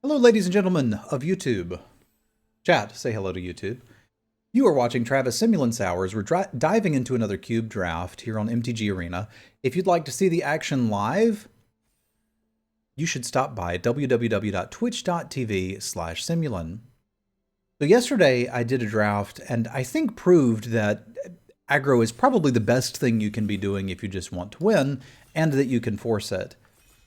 Hello, ladies and gentlemen of YouTube. Chat, say hello to YouTube. You are watching Travis Semulin Hours. We're diving into another cube draft here on MTG Arena. If you'd like to see the action live, you should stop by www.twitch.tv/Semulin. So yesterday I did a draft and I think proved that aggro is probably the best thing you can be doing if you just want to win, and that you can force it.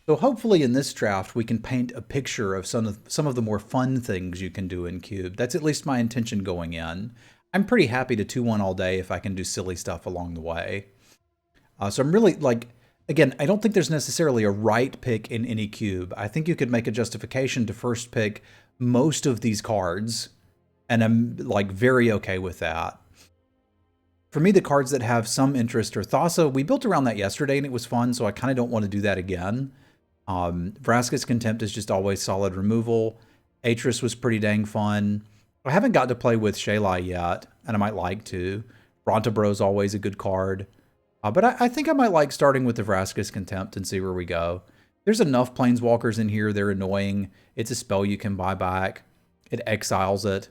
So hopefully in this draft we can paint a picture of some of the more fun things you can do in Cube. That's at least my intention going in. I'm pretty happy to 2-1 all day if I can do silly stuff along the way. So I'm really, again, I don't think there's necessarily a right pick in any cube. I think you could make a justification to first pick most of these cards, and I'm very okay with that. For me, the cards that have some interest are Thassa. We built around that yesterday and it was fun, so I kind of don't want to do that again. Vraska's Contempt is just always solid removal. Atris was pretty dang fun. I haven't got to play with Shalai yet, and I might like to. Brontabro's always a good card. But I think I might like starting with the Vraska's Contempt and see where we go. There's enough Planeswalkers in here. They're annoying. It's a spell you can buy back. It exiles it.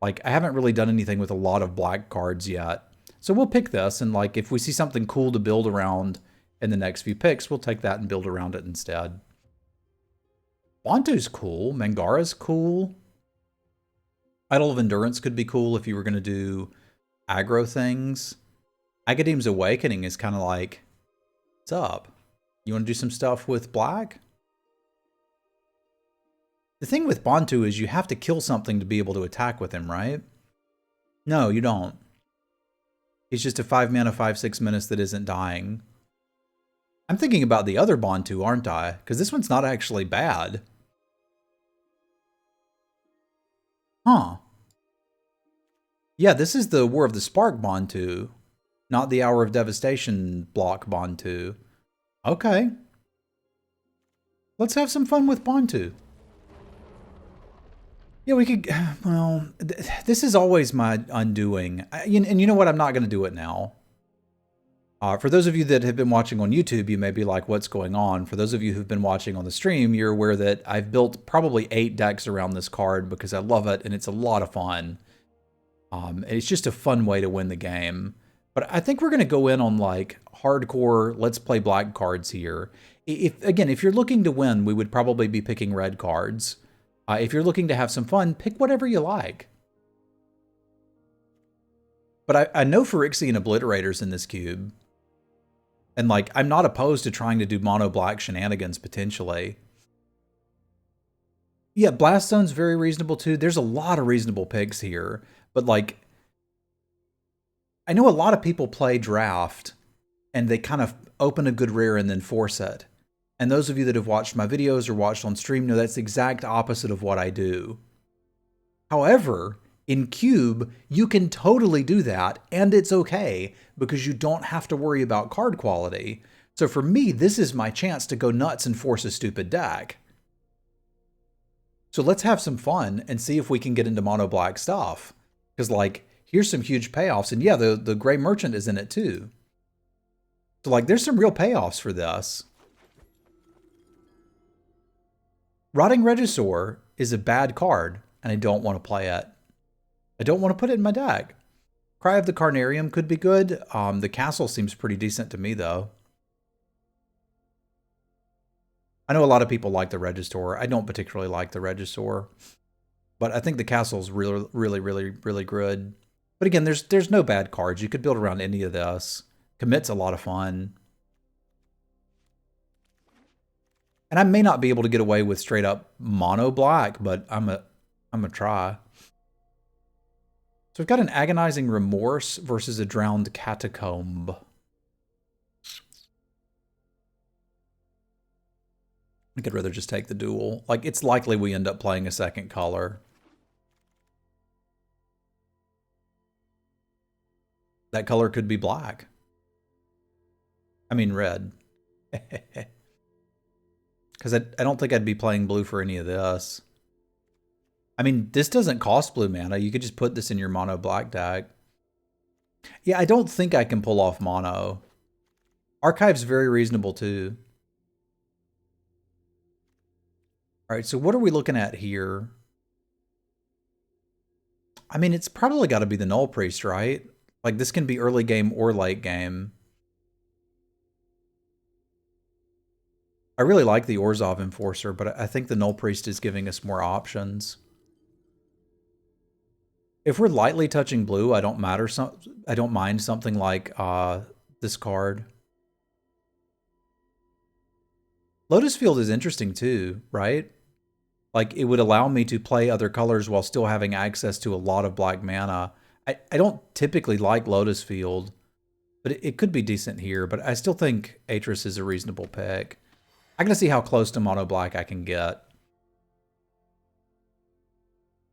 I haven't really done anything with a lot of black cards yet. So we'll pick this, and if we see something cool to build around in the next few picks, we'll take that and build around it instead. Bantu's cool. Mangara's cool. Idol of Endurance could be cool if you were going to do aggro things. Agadeem's Awakening is kind of like, what's up? You want to do some stuff with black? The thing with Bantu is you have to kill something to be able to attack with him, right? No, you don't. He's just a 5-mana, 5/6 menace that isn't dying. I'm thinking about the other Bantu, aren't I? Because this one's not actually bad. Huh. Yeah, this is the War of the Spark Bantu, not the Hour of Devastation block Bantu. Okay. Let's have some fun with Bantu. Yeah, we could, well, this is always my undoing. And you know what? I'm not going to do it now. For those of you that have been watching on YouTube, you may be like, what's going on? For those of you who've been watching on the stream, you're aware that I've built probably 8 decks around this card because I love it and it's a lot of fun. It's just a fun way to win the game. But I think we're going to go in on hardcore, let's play black cards here. If you're looking to win, we would probably be picking red cards. If you're looking to have some fun, pick whatever you like. But I know Phyrexian Obliterators in this cube. And I'm not opposed to trying to do mono black shenanigans potentially. Yeah, Blaststone's very reasonable too. There's a lot of reasonable picks here. But I know a lot of people play draft and they kind of open a good rare and then force it. And those of you that have watched my videos or watched on stream know that's the exact opposite of what I do. However, in Cube, you can totally do that, and it's okay, because you don't have to worry about card quality. So for me, this is my chance to go nuts and force a stupid deck. So let's have some fun and see if we can get into mono black stuff. Because here's some huge payoffs, and yeah, the Gray Merchant is in it too. So there's some real payoffs for this. Rotting Regisaur is a bad card, and I don't want to play it. I don't want to put it in my deck. Cry of the Carnarium could be good. The castle seems pretty decent to me, though. I know a lot of people like the Regisaur. I don't particularly like the Regisaur, but I think the castle's really, really, really, really good. But again, there's no bad cards. You could build around any of this. Commit's a lot of fun. And I may not be able to get away with straight up mono black, but I'm a try. So we've got an Agonizing Remorse versus a Drowned Catacomb. I think I'd rather just take the duel. It's likely we end up playing a second color. That color could be black. I mean red. Because I don't think I'd be playing blue for any of this. I mean, this doesn't cost blue mana. You could just put this in your mono black deck. Yeah, I don't think I can pull off mono. Archive's very reasonable too. All right, so what are we looking at here? I mean, it's probably got to be the Null Priest, right? Like, this can be early game or late game. I really like the Orzhov Enforcer, but I think the Null Priest is giving us more options. If we're lightly touching blue, I don't mind something like this card. Lotus Field is interesting too, right? Like, it would allow me to play other colors while still having access to a lot of black mana. I don't typically like Lotus Field, but it could be decent here. But I still think Atris is a reasonable pick. I gotta see how close to mono black I can get.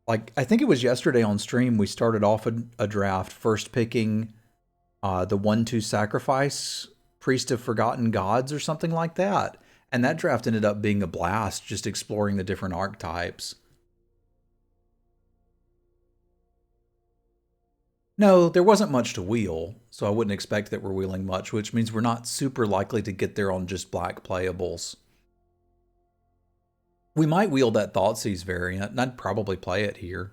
Like, I think it was yesterday on stream, we started off a draft first picking the 1/2 sacrifice, Priest of Forgotten Gods or something like that. And that draft ended up being a blast, just exploring the different archetypes. No, there wasn't much to wheel, so I wouldn't expect that we're wheeling much, which means we're not super likely to get there on just black playables. We might wheel that Thoughtseize variant, and I'd probably play it here.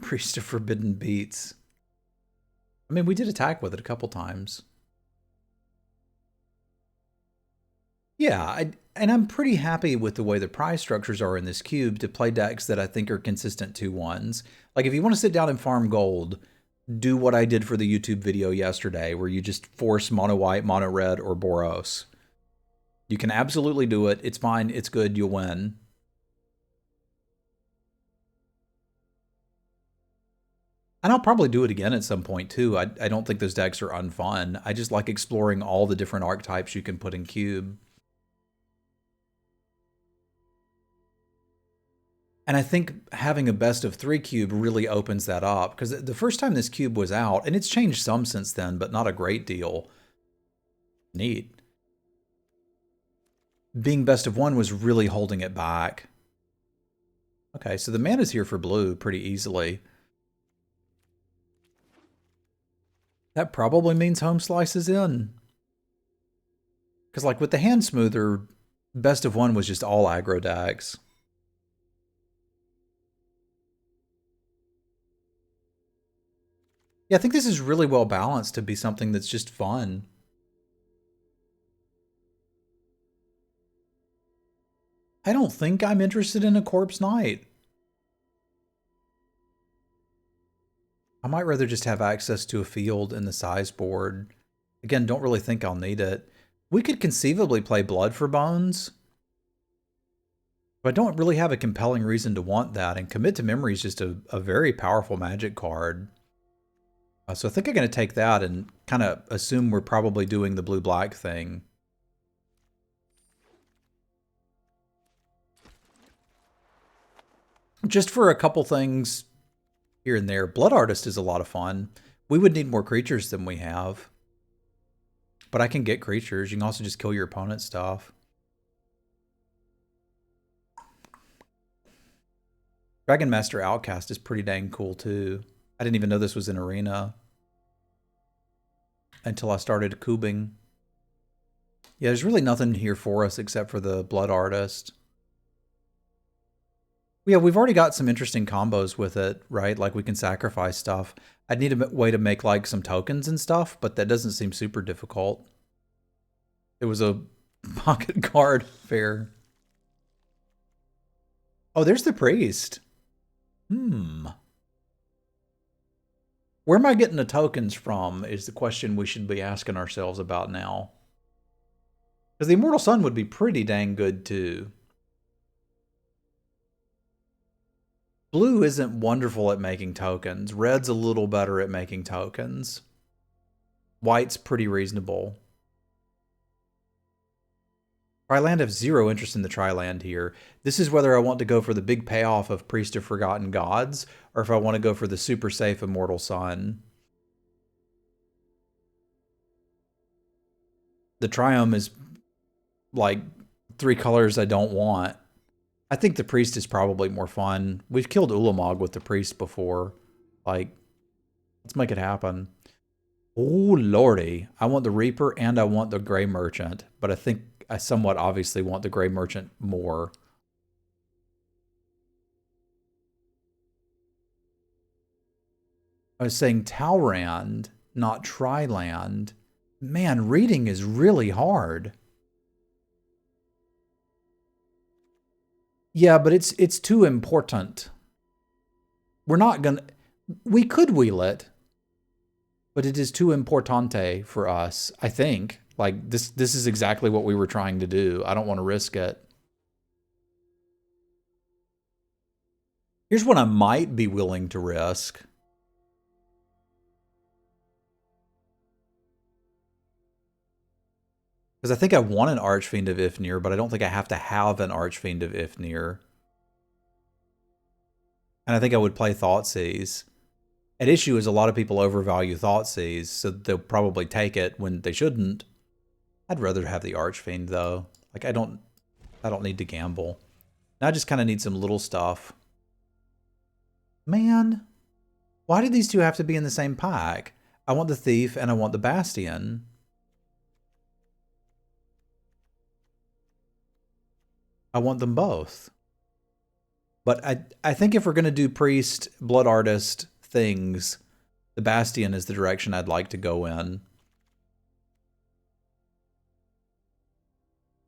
Priest of Forbidden Beats. I mean, we did attack with it a couple times. Yeah, and I'm pretty happy with the way the prize structures are in this cube to play decks that I think are consistent 2/1s. Like, if you want to sit down and farm gold, do what I did for the YouTube video yesterday, where you just force mono white, mono red, or Boros. You can absolutely do it. It's fine. It's good. You'll win. And I'll probably do it again at some point, too. I don't think those decks are unfun. I just like exploring all the different archetypes you can put in cube. And I think having a best of 3 cube really opens that up, because the first time this cube was out, and it's changed some since then, but not a great deal. Neat. Being best of 1 was really holding it back. Okay, so the mana's here for blue pretty easily. That probably means Home Slice is in. Because, like, with the Hand Smoother, best of 1 was just all aggro decks. Yeah, I think this is really well balanced to be something that's just fun. I don't think I'm interested in a Corpse Knight. I might rather just have access to a field in the size board. Again, don't really think I'll need it. We could conceivably play Blood for Bones, but I don't really have a compelling reason to want that, and Commit to Memory is just a very powerful Magic card. So I think I'm going to take that and kind of assume we're probably doing the blue-black thing. Just for a couple things here and there, Blood Artist is a lot of fun. We would need more creatures than we have. But I can get creatures. You can also just kill your opponent's stuff. Dragon Master Outcast is pretty dang cool too. I didn't even know this was an arena until I started cubing. Yeah, there's really nothing here for us except for the Blood Artist. Yeah, we've already got some interesting combos with it, right? Like, we can sacrifice stuff. I'd need a way to make, like, some tokens and stuff, but that doesn't seem super difficult. It was a pocket card fair. Oh, there's the priest. Where am I getting the tokens from is the question we should be asking ourselves about now. Because the Immortal Sun would be pretty dang good, too. Blue isn't wonderful at making tokens. Red's a little better at making tokens. White's pretty reasonable. Triland, have zero interest in the Triland here. This is whether I want to go for the big payoff of Priest of Forgotten Gods, or if I want to go for the super safe Immortal Sun. The Triumph is like 3 colors I don't want. I think the Priest is probably more fun. We've killed Ulamog with the Priest before. Like, let's make it happen. Oh, lordy. I want the Reaper and I want the Gray Merchant, but I think I somewhat obviously want the Gray Merchant more. I was saying Talrand, not Triland. Man, reading is really hard. Yeah, but it's too important. We're not gonna. We could wheel it, but it is too importante for us. I think. Like this is exactly what we were trying to do. I don't want to risk it. Here's what I might be willing to risk. Because I think I want an Archfiend of Ifnir, but I don't think I have to have an Archfiend of Ifnir. And I think I would play Thoughtseize. At issue is a lot of people overvalue Thoughtseize, so they'll probably take it when they shouldn't. I'd rather have the Archfiend though. Like I don't need to gamble. Now I just kind of need some little stuff. Man, why did these two have to be in the same pack? I want the Thief and I want the Bastion. I want them both. But I think if we're going to do Priest, Blood Artist things, the Bastion is the direction I'd like to go in.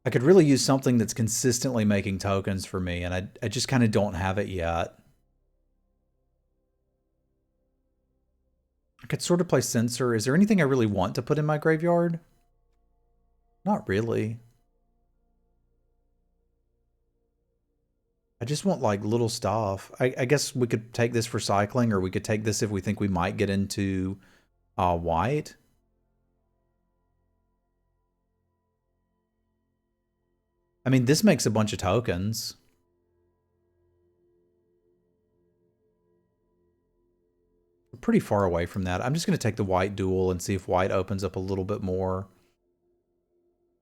I could really use something that's consistently making tokens for me, and I just kind of don't have it yet. I could sort of play Censor. Is there anything I really want to put in my graveyard? Not really. I just want like little stuff. I guess we could take this for cycling, or we could take this if we think we might get into white. I mean, this makes a bunch of tokens. We're pretty far away from that. I'm just going to take the white duel and see if white opens up a little bit more.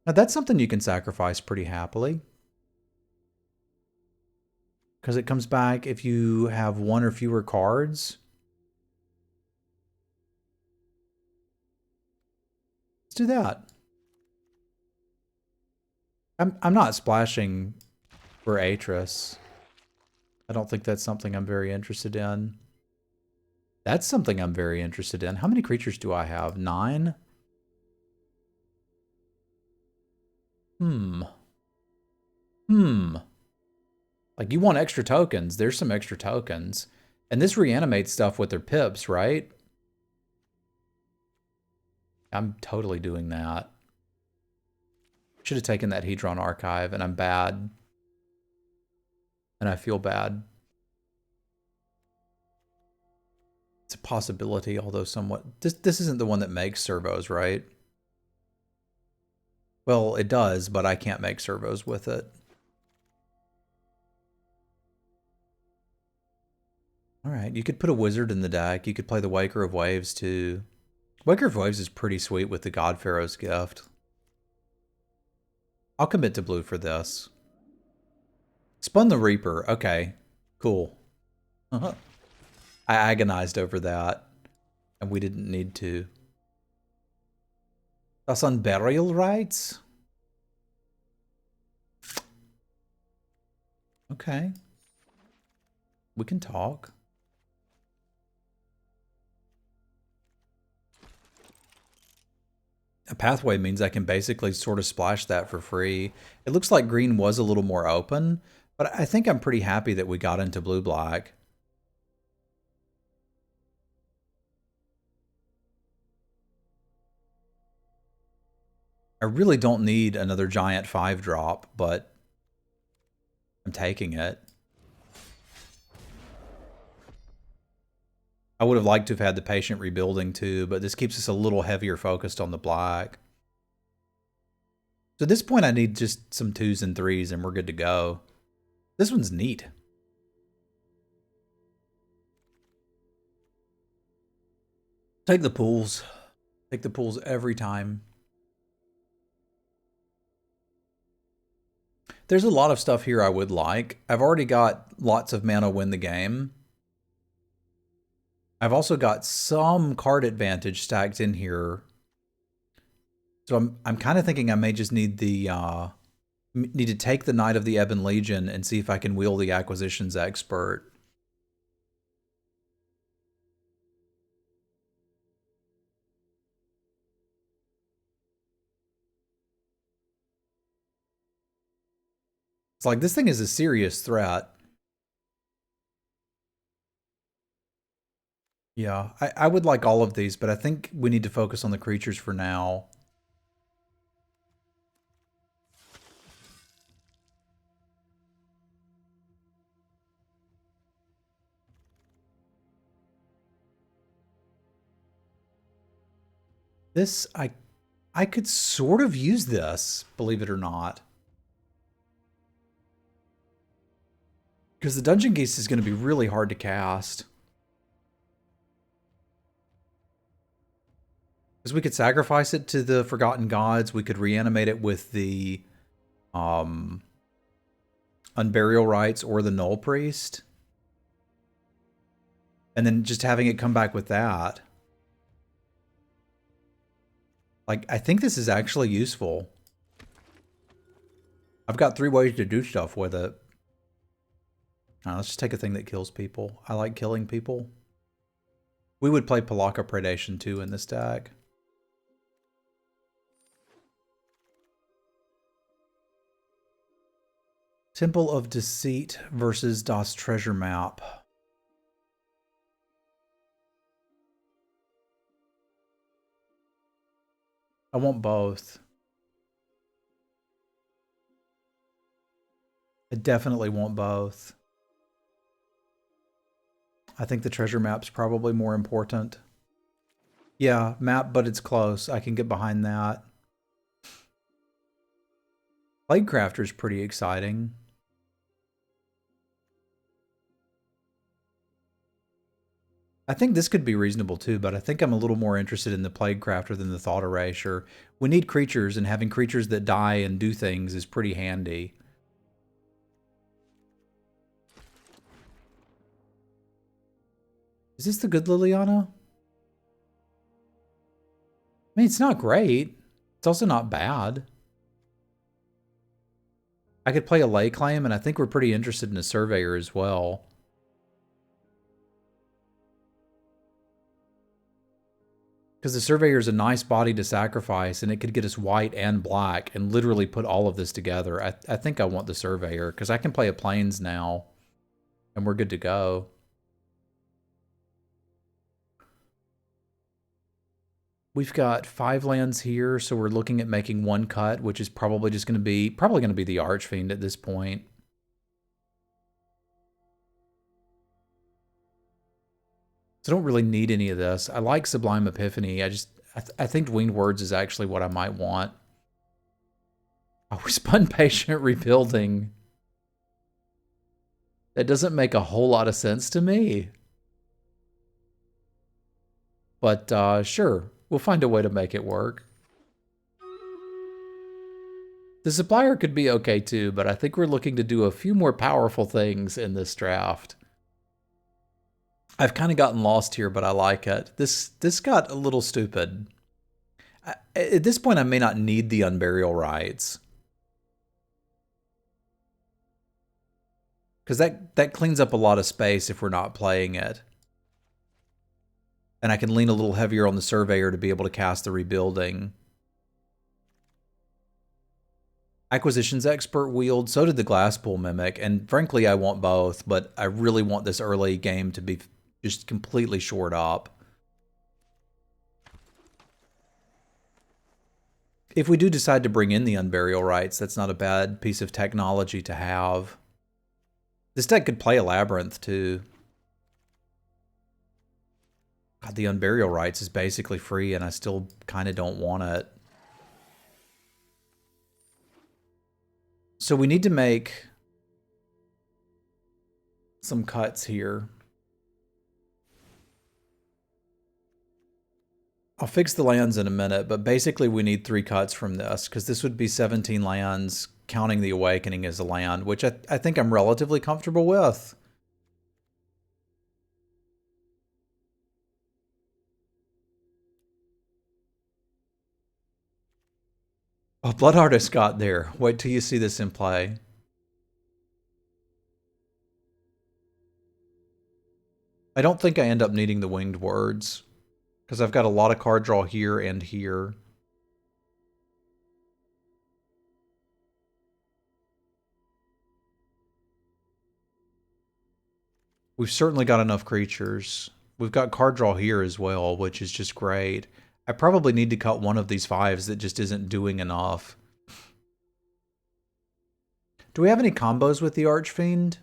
Now, that's something you can sacrifice pretty happily. Because it comes back if you have one or fewer cards. Let's do that. I'm not splashing for Atris. I don't think that's something I'm very interested in. That's something I'm very interested in. How many creatures do I have? 9? Like, you want extra tokens. There's some extra tokens. And this reanimates stuff with their pips, right? I'm totally doing that. Should have taken that Hedron Archive, and I'm bad. And I feel bad. It's a possibility, although somewhat... This isn't the one that makes servos, right? Well, it does, but I can't make servos with it. Alright, you could put a wizard in the deck. You could play the Waker of Waves, too. Waker of Waves is pretty sweet with the God Pharaoh's Gift. I'll commit to blue for this. Spun the Reaper. Okay, cool. I agonized over that, and we didn't need to. That's on burial rites? Okay. We can talk. A pathway means I can basically sort of splash that for free. It looks like green was a little more open, but I think I'm pretty happy that we got into blue-black. I really don't need another giant 5-drop, but I'm taking it. I would have liked to have had the Patient Rebuilding too, but this keeps us a little heavier focused on the black. So at this point I need just some 2s and 3s and we're good to go. This one's neat. Take the pools. Take the pools every time. There's a lot of stuff here I would like. I've already got lots of mana win the game. I've also got some card advantage stacked in here. So I'm kind of thinking I may just need need to take the Knight of the Ebon Legion and see if I can wheel the Acquisitions Expert. It's like, this thing is a serious threat. Yeah, I would like all of these, but I think we need to focus on the creatures for now. This, I could sort of use this, believe it or not. Because the Dungeon Geist is going to be really hard to cast. Because we could sacrifice it to the Forgotten Gods. We could reanimate it with the Unburial Rites or the Null Priest. And then just having it come back with that. Like, I think this is actually useful. I've got 3 ways to do stuff with it. Let's just take a thing that kills people. I like killing people. We would play Palaka Predation too in this deck. Temple of Deceit versus Das Treasure Map. I want both. I definitely want both. I think the treasure map's probably more important. Yeah, map, but it's close. I can get behind that. Plaguecrafter's pretty exciting. I think this could be reasonable too, but I think I'm a little more interested in the Plaguecrafter than the Thought Erasure. We need creatures, and having creatures that die and do things is pretty handy. Is this the good Liliana? I mean, it's not great. It's also not bad. I could play a Lay Claim, and I think we're pretty interested in a Surveyor as well. Because the Surveyor is a nice body to sacrifice, and it could get us white and black and literally put all of this together. I think I want the Surveyor, because I can play a Plains now, and we're good to go. We've got 5 lands here, so we're looking at making 1 cut, which is probably just going to be the Archfiend at this point. So I don't really need any of this. I like Sublime Epiphany. I think Winged Words is actually what I might want. Oh, we spun Patient Rebuilding. That doesn't make a whole lot of sense to me. But sure, we'll find a way to make it work. The Supplier could be okay too, but I think we're looking to do a few more powerful things in this draft. I've kind of gotten lost here, but I like it. This got a little stupid. At this point, I may not need the Unburial Rites. Because that cleans up a lot of space if we're not playing it. And I can lean a little heavier on the Surveyor to be able to cast the Rebuilding. Acquisitions Expert wield, so did the Glasspool Mimic, and frankly I want both, but I really want this early game to be just completely shored up. If we do decide to bring in the Unburial Rites, that's not a bad piece of technology to have. This deck could play a Labyrinth too. God, the Unburial Rites is basically free, and I still kind of don't want it. So we need to make some cuts here. I'll fix the lands in a minute, but basically we need 3 cuts from this, because this would be 17 lands, counting the Awakening as a land, which I think I'm relatively comfortable with. Oh, Blood Artist got there. Wait till you see this in play. I don't think I end up needing the Winged Words, because I've got a lot of card draw here and here. We've certainly got enough creatures. We've got card draw here as well, which is just great. I probably need to cut one of these 5s that just isn't doing enough. Do we have any combos with the Archfiend?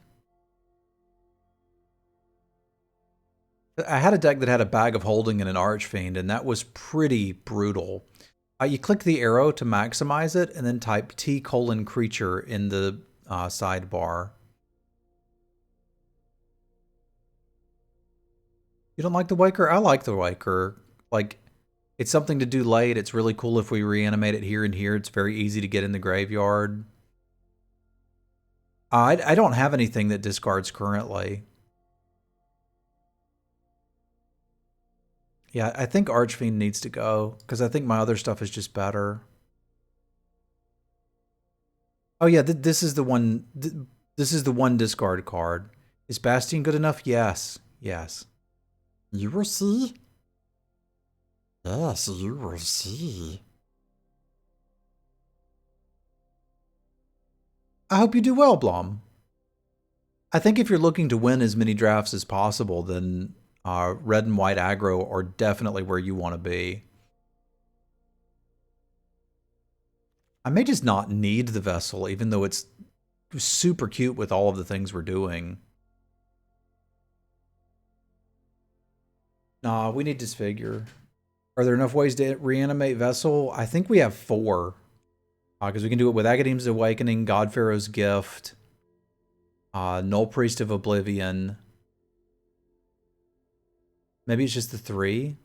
I had a deck that had a Bag of Holding and an Archfiend, and that was pretty brutal. You click the arrow to maximize it, and then type T:creature in the sidebar. You don't like the Waker? I like the Waker. Like, it's something to do late. It's really cool if we reanimate it here and here. It's very easy to get in the graveyard. I don't have anything that discards currently. Yeah, I think Archfiend needs to go, because I think my other stuff is just better. Oh yeah, this is the one. This is the one discard card. Is Bastion good enough? Yes. Yes. You will see. Yes, you will see. I hope you do well, Blom. I think if you're looking to win as many drafts as possible, then red and white aggro are definitely where you want to be. I may just not need the vessel, even though it's super cute with all of the things we're doing. Nah, we need Disfigure. Are there enough ways to reanimate Vessel? I think we have 4. Because we can do it with Agadeem's Awakening, God Pharaoh's Gift, Null Priest of Oblivion. Maybe it's just the 3?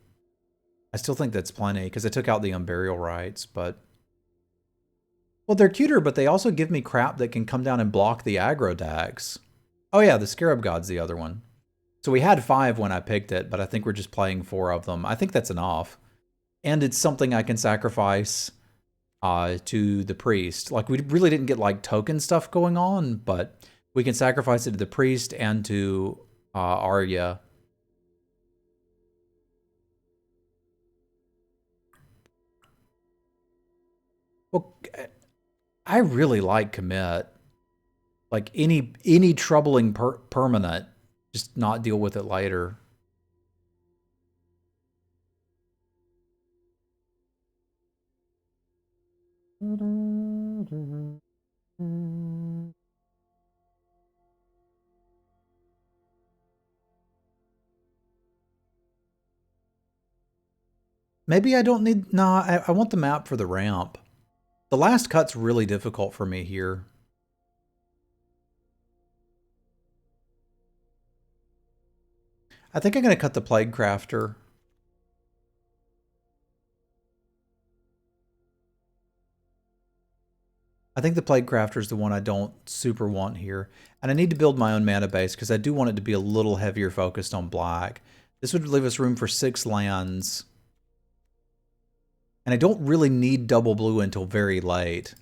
I still think that's plenty, because I took out the Unburial Rites, but... Well, they're cuter, but they also give me crap that can come down and block the aggro decks. Oh yeah, the Scarab God's the other one. So we had 5 when I picked it, but I think we're just playing 4 of them. I think that's enough. And it's something I can sacrifice to the priest. Like, we really didn't get, like, token stuff going on, but we can sacrifice it to the priest and to Arya. Well, I really like Commit. Like, any troubling permanent, just not deal with it later. Maybe I don't need... Nah, I want the map for the ramp. The last cut's really difficult for me here. I think I'm going to cut the Plague Crafter. I think the Plague Crafter is the one I don't super want here. And I need to build my own mana base because I do want it to be a little heavier focused on black. This would leave us room for 6 lands. And I don't really need double blue until very late.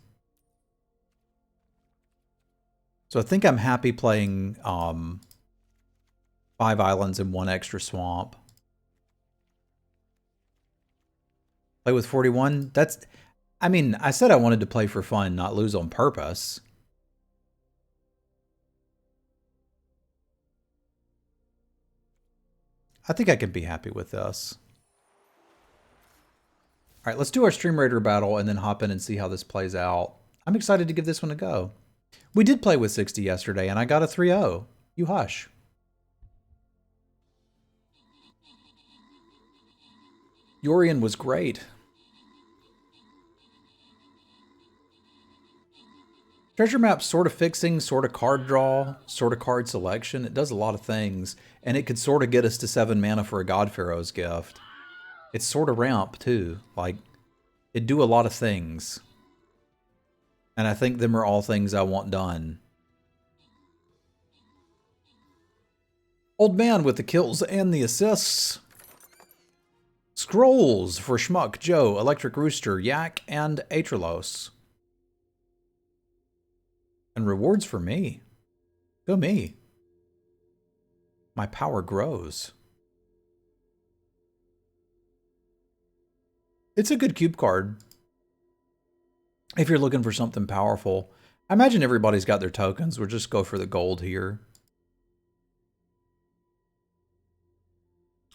So I think I'm happy playing 5 islands and 1 extra swamp. Play with 41? That's... I mean, I said I wanted to play for fun, not lose on purpose. I think I can be happy with this. All right, let's do our Stream Raider battle and then hop in and see how this plays out. I'm excited to give this one a go. We did play with 60 yesterday, and I got a 3-0. You hush. Yorion was great. Treasure map's sort of fixing, sort of card draw, sort of card selection. It does a lot of things, and it could sort of get us to 7 mana for a God Pharaoh's Gift. It's sort of ramp, too. Like, it'd do a lot of things. And I think them are all things I want done. Old man with the kills and the assists. Scrolls for Schmuck, Joe, Electric Rooster, Yak, and Atralos. And rewards for me. Go me. My power grows. It's a good cube card. If you're looking for something powerful. I imagine everybody's got their tokens. We'll just go for the gold here.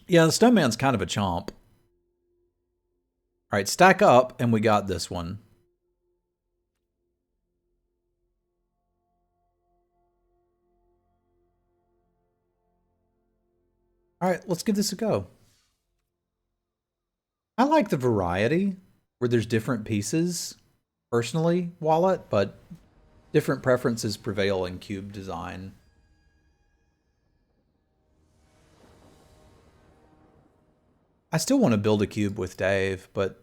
Yeah, the Stoneman's kind of a chomp. All right, stack up, and we got this one. All right, let's give this a go. I like the variety where there's different pieces, personally, Wallet, but different preferences prevail in cube design. I still want to build a cube with Dave, but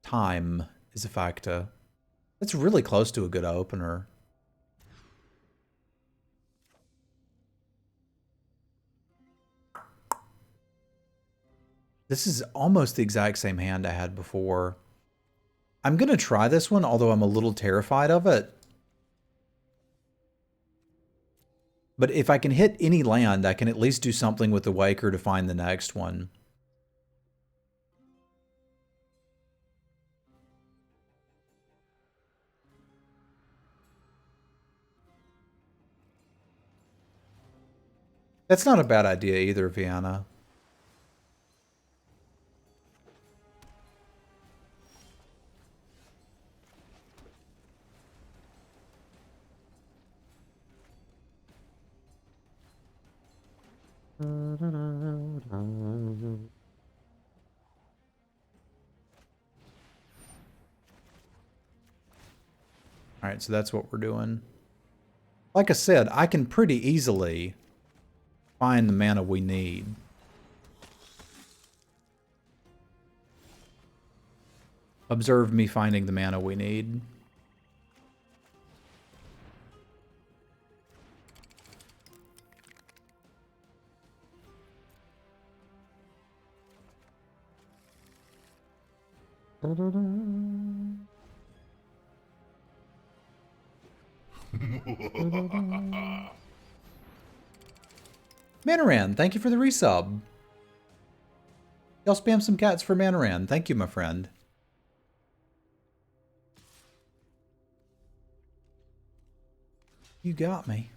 time is a factor. It's really close to a good opener. This is almost the exact same hand I had before. I'm going to try this one, although I'm a little terrified of it. But if I can hit any land, I can at least do something with the Waker to find the next one. That's not a bad idea either, Vienna. All right, so that's what we're doing. Like I said, I can pretty easily find the mana we need. Observe me finding the mana we need. Manaran, thank you for the resub. Y'all spam some cats for Manaran. Thank you, my friend. You got me.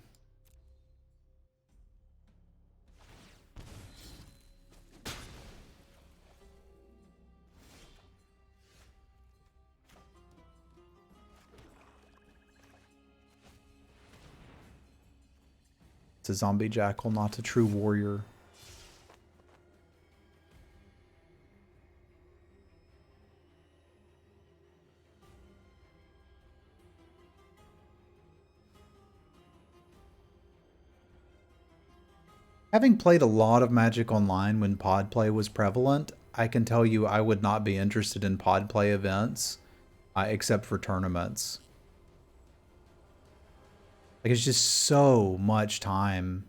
It's a zombie jackal, not a true warrior. Having played a lot of Magic Online when pod play was prevalent, I can tell you I would not be interested in pod play events, except for tournaments. Like, it's just so much time.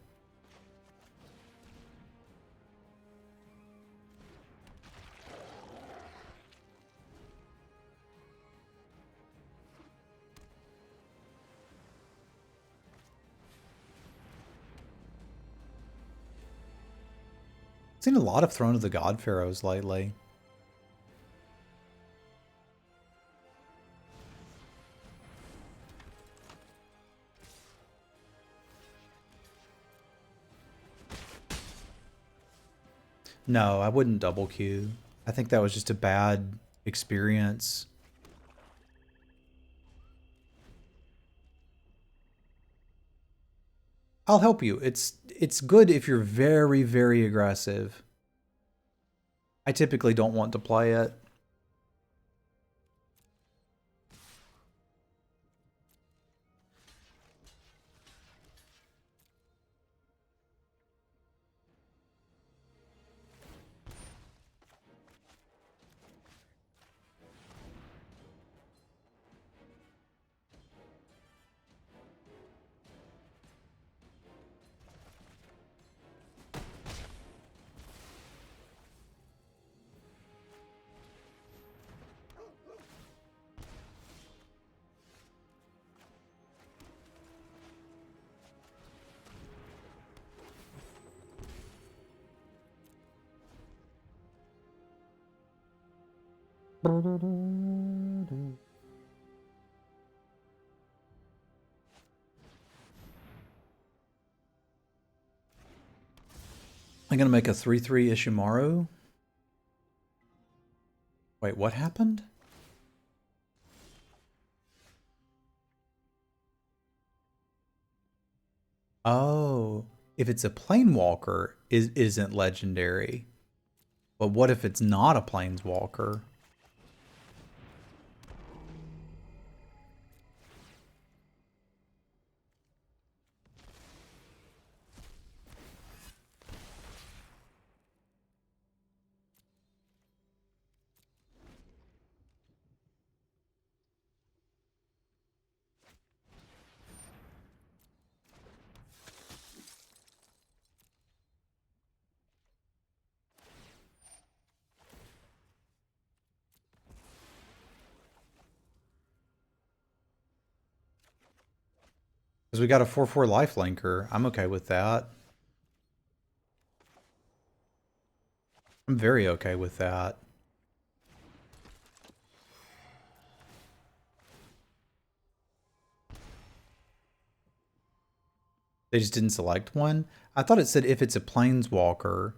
I've seen a lot of Throne of the God Pharaohs lately. No, I wouldn't double queue. I think that was just a bad experience. I'll help you. It's good if you're very, very aggressive. I typically don't want to play it. I'm going to make a 3/3 Ishimaru. Wait, what happened? Oh, if it's a Planewalker, isn't legendary. But what if it's not a Planeswalker? Because we got a 4/4 lifelinker. I'm okay with that. I'm very okay with that. They just didn't select one? I thought it said if it's a Planeswalker.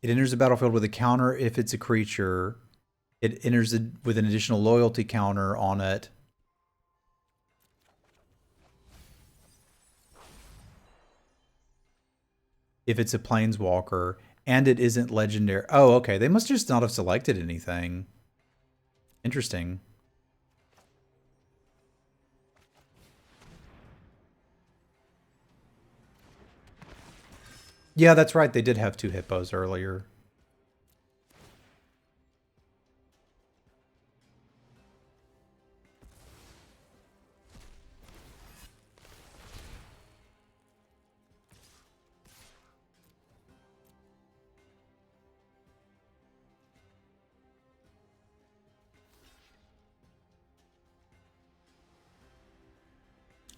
It enters the battlefield with a counter if it's a creature. It enters with an additional loyalty counter on it. If it's a Planeswalker. And it isn't legendary. Oh, okay. They must just not have selected anything. Interesting. Yeah, that's right. They did have 2 hippos earlier.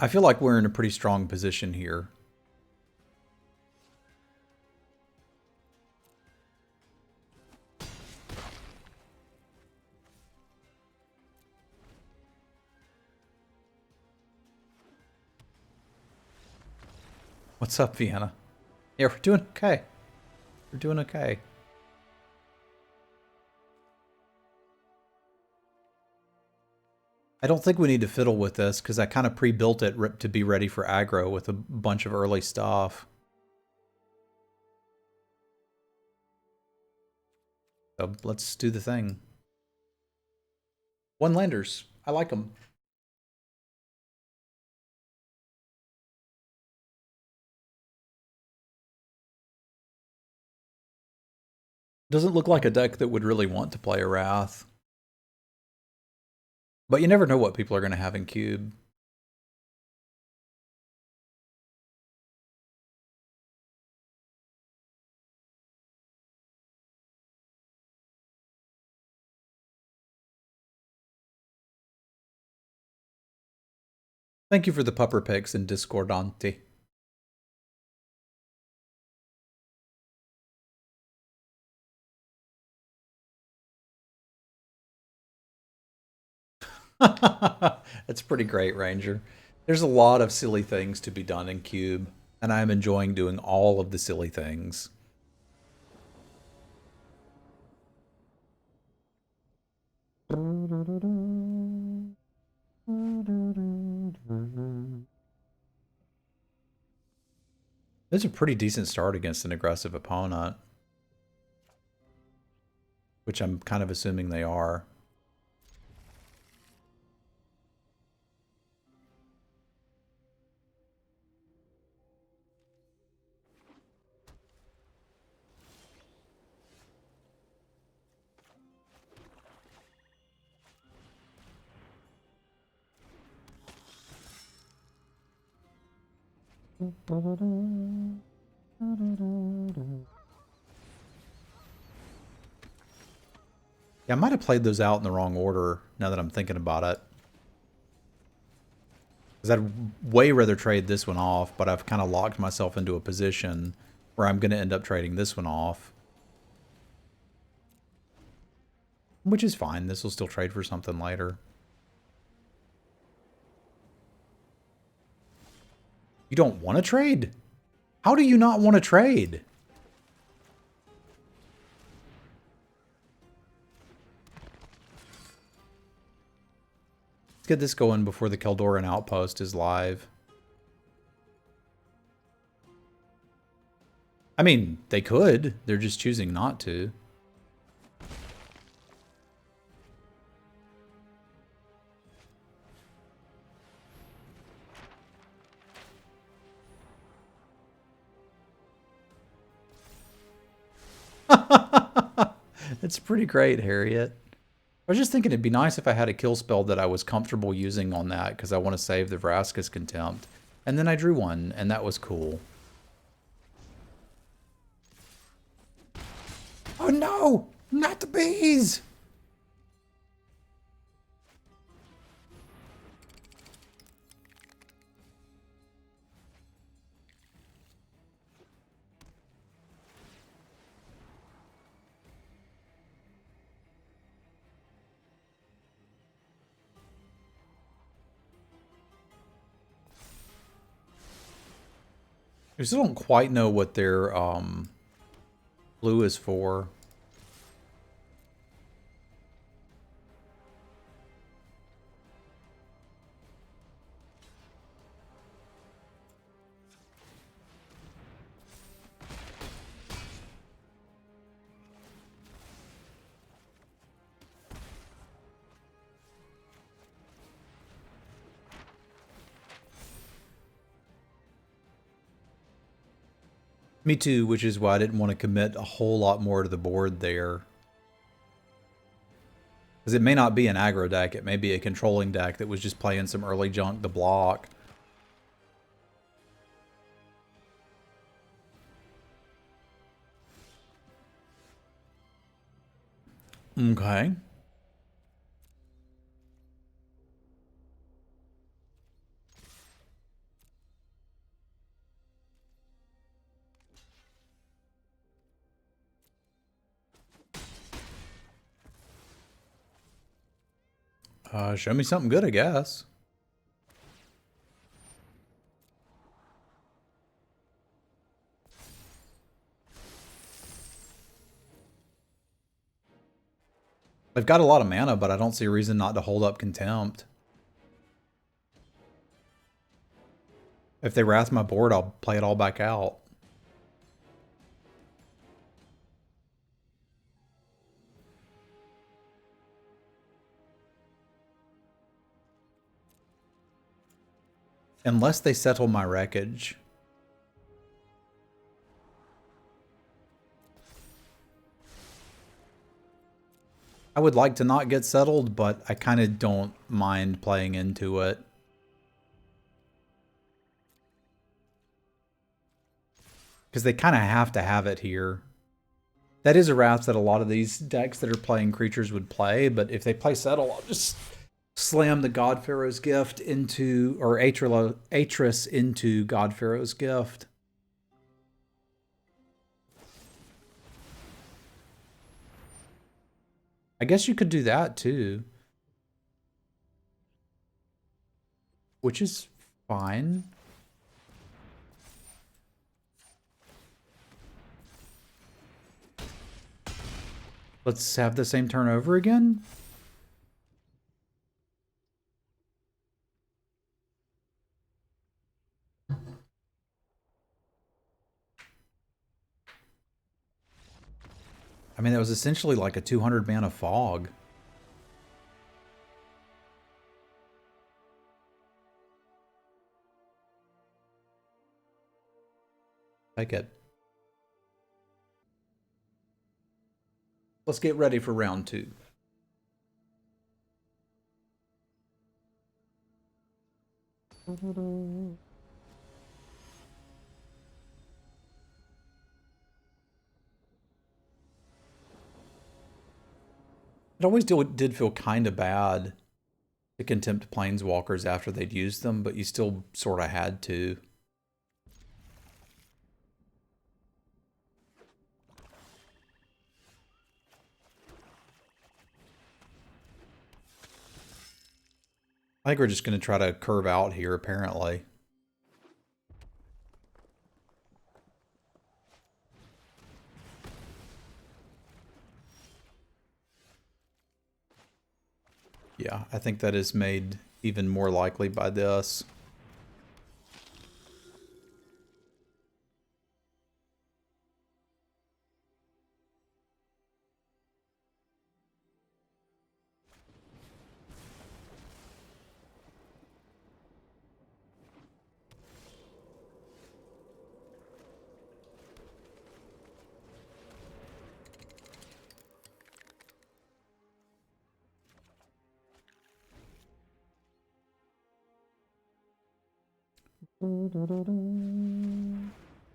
I feel like we're in a pretty strong position here. What's up, Vienna? Yeah, we're doing okay. We're doing okay. I don't think we need to fiddle with this because I kind of pre-built it to be ready for aggro with a bunch of early stuff. So let's do the thing. 1-landers. I like them. Doesn't look like a deck that would really want to play a Wrath. But you never know what people are going to have in Cube. Thank you for the pupper picks and Discordante. That's pretty great, Ranger. There's a lot of silly things to be done in Cube, and I'm enjoying doing all of the silly things. It's a pretty decent start against an aggressive opponent, which I'm kind of assuming they are. Yeah, I might have played those out in the wrong order now that I'm thinking about it. Because I'd way rather trade this one off, but I've kind of locked myself into a position where I'm going to end up trading this one off. Which is fine. This will still trade for something later. You don't want to trade? How do you not want to trade? Let's get this going before the Keldoran outpost is live. I mean, they could. They're just choosing not to. It's pretty great, Harriet. I was just thinking it'd be nice if I had a kill spell that I was comfortable using on that because I want to save the Vraska's Contempt. And then I drew one, and that was cool. Oh no! Not the bees! I still don't quite know what their blue is for. Me too, which is why I didn't want to commit a whole lot more to the board there. Because it may not be an aggro deck, it may be a controlling deck that was just playing some early junk to block. Okay. Show me something good, I guess. They've got a lot of mana, but I don't see a reason not to hold up Contempt. If they wrath my board, I'll play it all back out. Unless they settle my wreckage. I would like to not get settled, but I kind of don't mind playing into it. Because they kind of have to have it here. That is a wrath that a lot of these decks that are playing creatures would play, but if they play settle, I'll just slam the God Pharaoh's Gift into, or Atris into God Pharaoh's Gift. I guess you could do that too. Which is fine. Let's have the same turn over again. I mean, that was essentially like a 200 mana fog. Take it. Let's get ready for round 2. It always did feel kind of bad to contempt planeswalkers after they'd used them, but you still sort of had to. I think we're just going to try to curve out here, apparently. Yeah, I think that is made even more likely by this.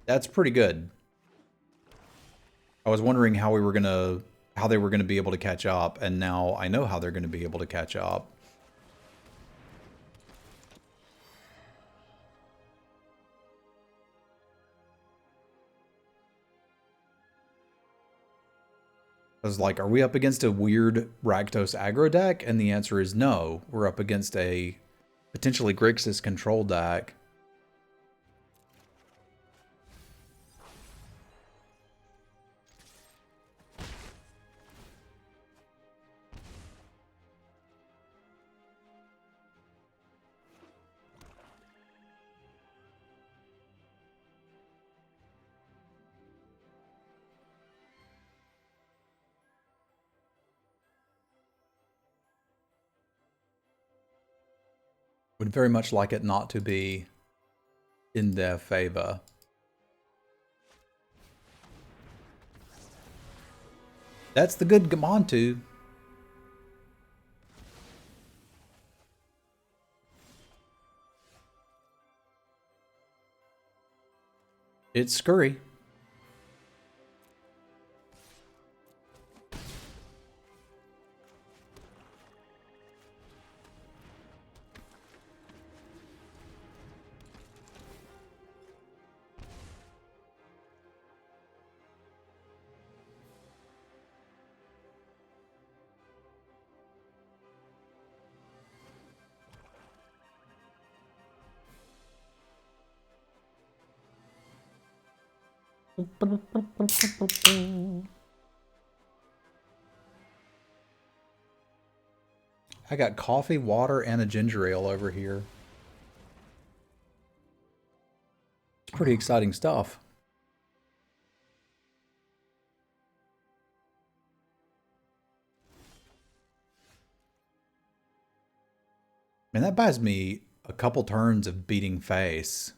That's pretty good. I was wondering how they were gonna be able to catch up, and now I know how they're gonna be able to catch up. I was like, are we up against a weird Rakdos aggro deck? And the answer is no. We're up against a potentially Grixis control deck. Would very much like it not to be in their favor. That's the good Gamontu. It's scurry. I got coffee, water, and a ginger ale over here. It's pretty exciting stuff. Man, that buys me a couple turns of beating face.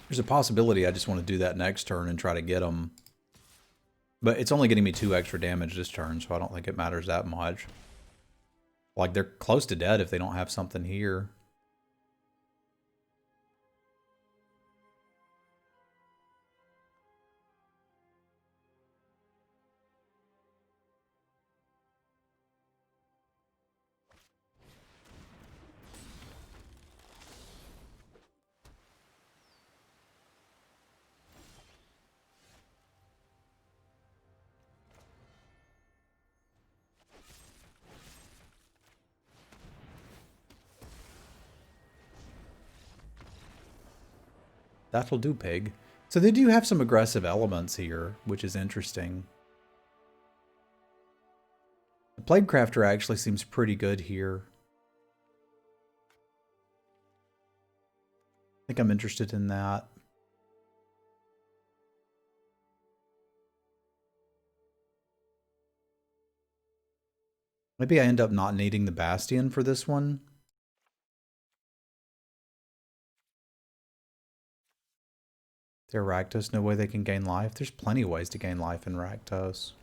There's a possibility I just want to do that next turn and try to get them. But it's only getting me 2 extra damage this turn, so I don't think it matters that much. Like, they're close to dead if they don't have something here. That'll do, pig. So they do have some aggressive elements here, which is interesting. The Plague Crafter actually seems pretty good here. I think I'm interested in that. Maybe I end up not needing the Bastion for this one. They're Rakdos, no way they can gain life. There's plenty of ways to gain life in Rakdos.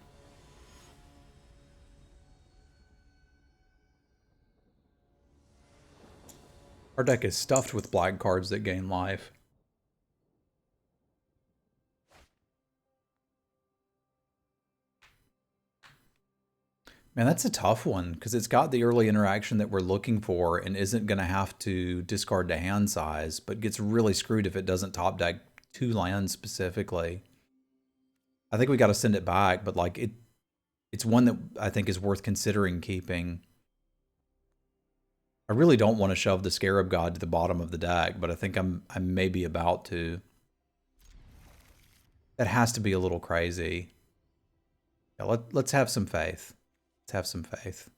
Our deck is stuffed with black cards that gain life. Man, that's a tough one, because it's got the early interaction that we're looking for and isn't going to have to discard to hand size, but gets really screwed if it doesn't top deck 2 lands specifically. I think we got to send it back, but like it's one that I think is worth considering keeping. I really don't want to shove the Scarab God to the bottom of the deck, but I think I maybe about to. That has to be a little crazy. Yeah, let's have some faith. Let's have some faith.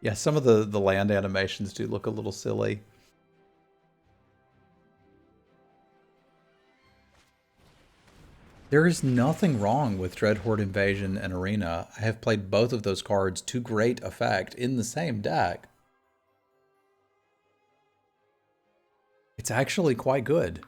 Yeah, some of the land animations do look a little silly. There is nothing wrong with Dreadhorde Invasion and Arena. I have played both of those cards to great effect in the same deck. It's actually quite good.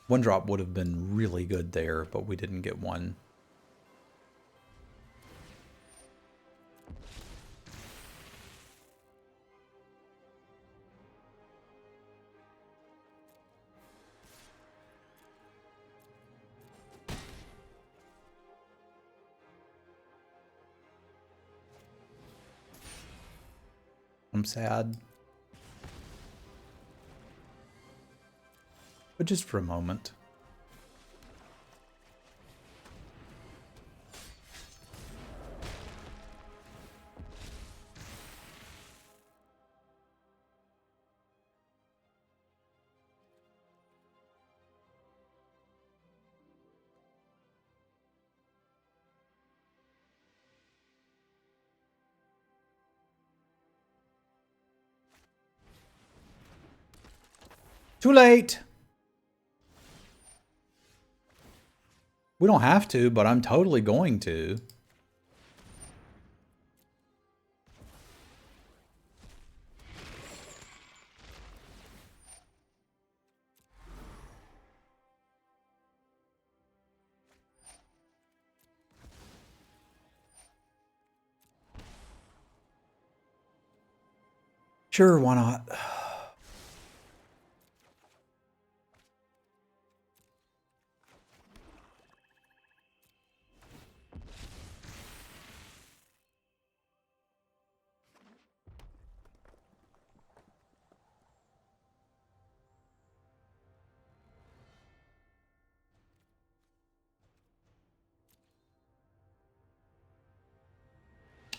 One drop would have been really good there, but we didn't get one. I'm sad. But just for a moment. Too late! We don't have to, but I'm totally going to. Sure, why not?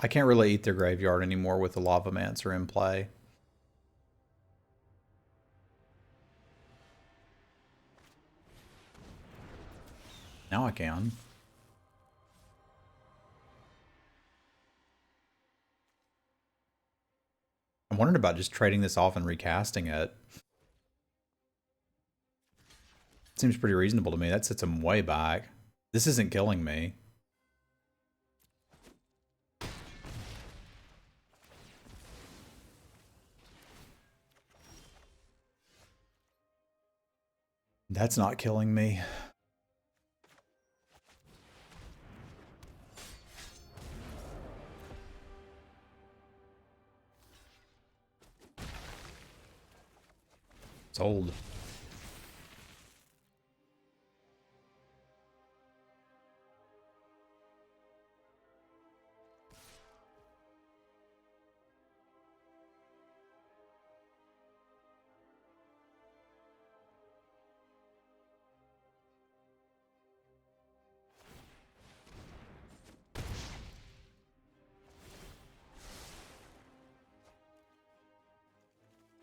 I can't really eat their graveyard anymore with the Lava Mancer in play. Now I can. I'm wondering about just trading this off and recasting it. Seems pretty reasonable to me. That sets him way back. This isn't killing me. That's not killing me. It's old.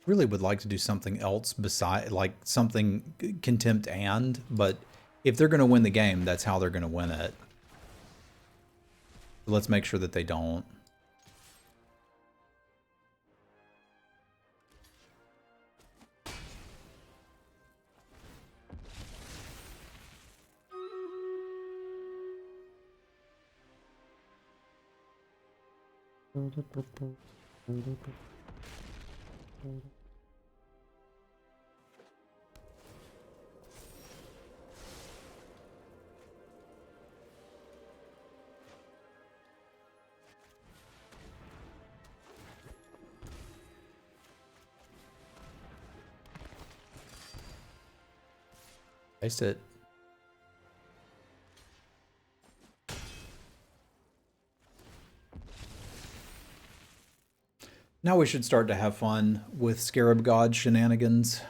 really would like to do something else beside, like something contempt but if they're going to win the game, that's how they're going to win it. So let's make sure that they don't. Taste it. Now we should start to have fun with Scarab God shenanigans.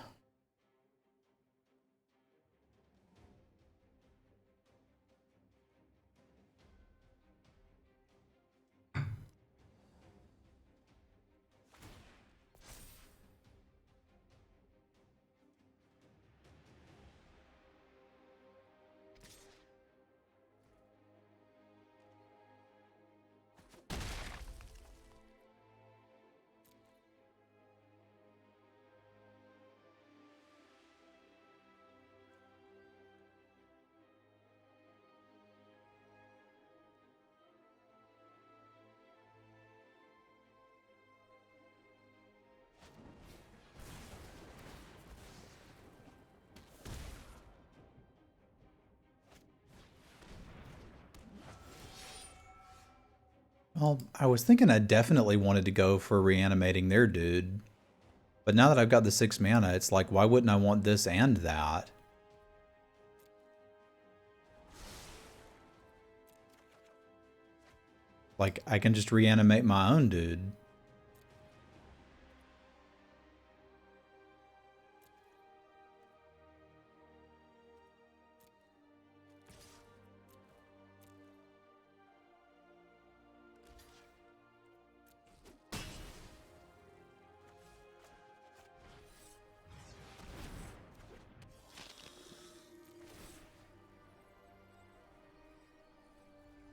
Well, I was thinking I definitely wanted to go for reanimating their dude. But now that I've got the 6 mana, it's like, why wouldn't I want this and that? Like, I can just reanimate my own dude.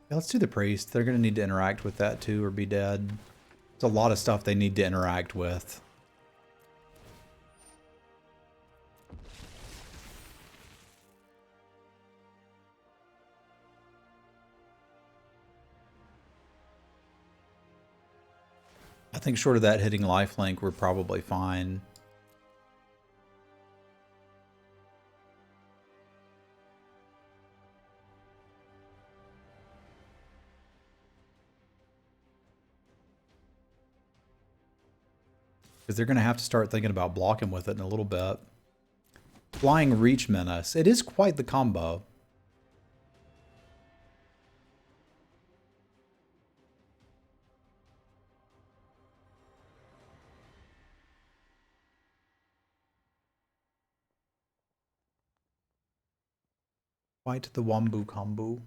Yeah, let's do the priest. They're going to need to interact with that too or be dead. There's a lot of stuff they need to interact with. I think short of that hitting lifelink, we're probably fine. Because they're going to have to start thinking about blocking with it in a little bit. Flying Reach Menace. It is quite the combo. Fight the Wombu combo.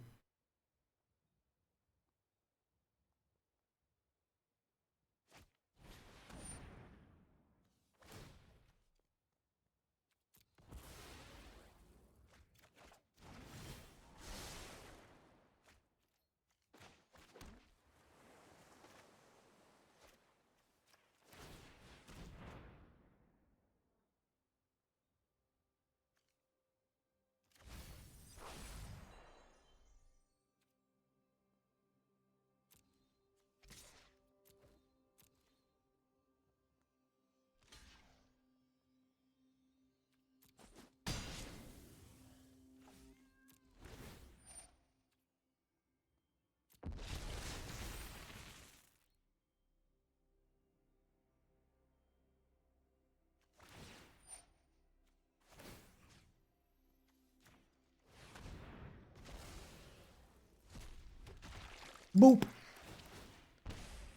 Boop.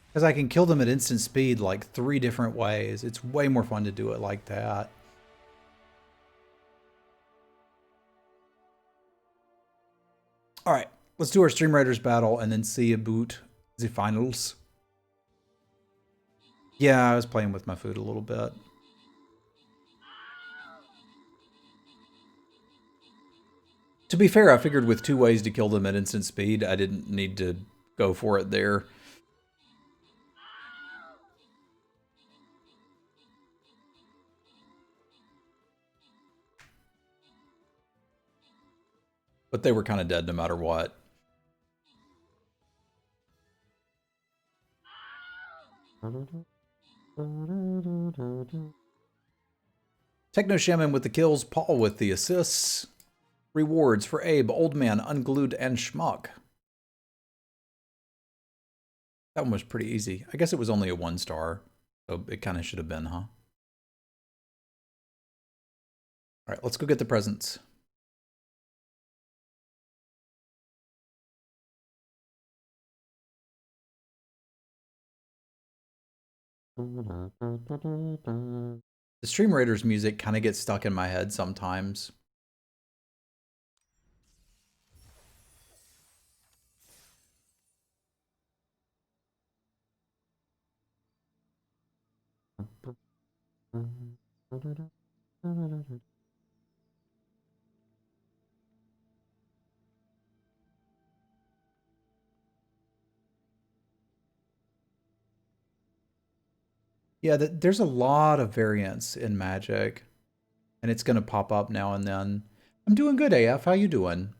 Because I can kill them at instant speed like 3 different ways. It's way more fun to do it like that. All right, let's do our Stream Raiders battle and then see about the finals. Yeah, I was playing with my food a little bit. To be fair, I figured with 2 ways to kill them at instant speed, I didn't need to go for it there. But they were kind of dead no matter what. Techno Shaman with the kills, Paul with the assists. Rewards for Abe, Old Man, Unglued, and Schmuck. That one was pretty easy. I guess it was only a 1-star, so it kind of should have been, huh? All right, let's go get the presents. The Stream Raiders music kind of gets stuck in my head sometimes. Yeah, there's a lot of variants in Magic, and it's going to pop up now and then. I'm doing good, AF. How you doing?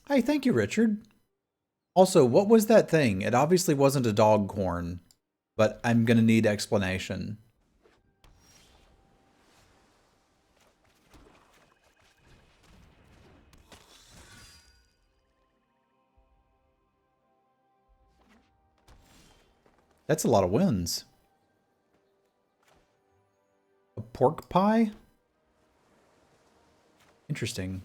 Hi, thank you, Richard. Also, what was that thing? It obviously wasn't a dog corn, but I'm going to need explanation. That's a lot of wins. A pork pie? Interesting.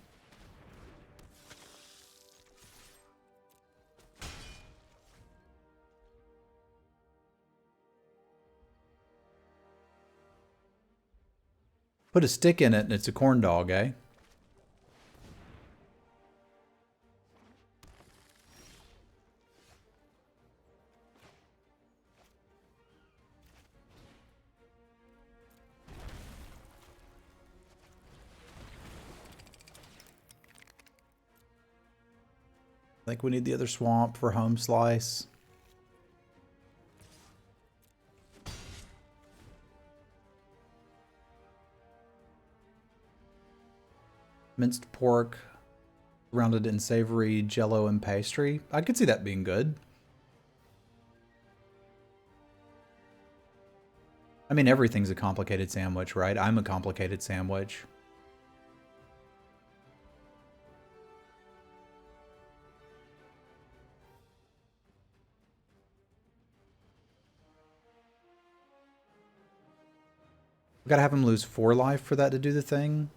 Put a stick in it and it's a corn dog, eh? I think we need the other swamp for home slice. Minced pork, rounded in savory jello and pastry. I could see that being good. I mean, everything's a complicated sandwich, right? I'm a complicated sandwich. We gotta have him lose 4 life for that to do the thing.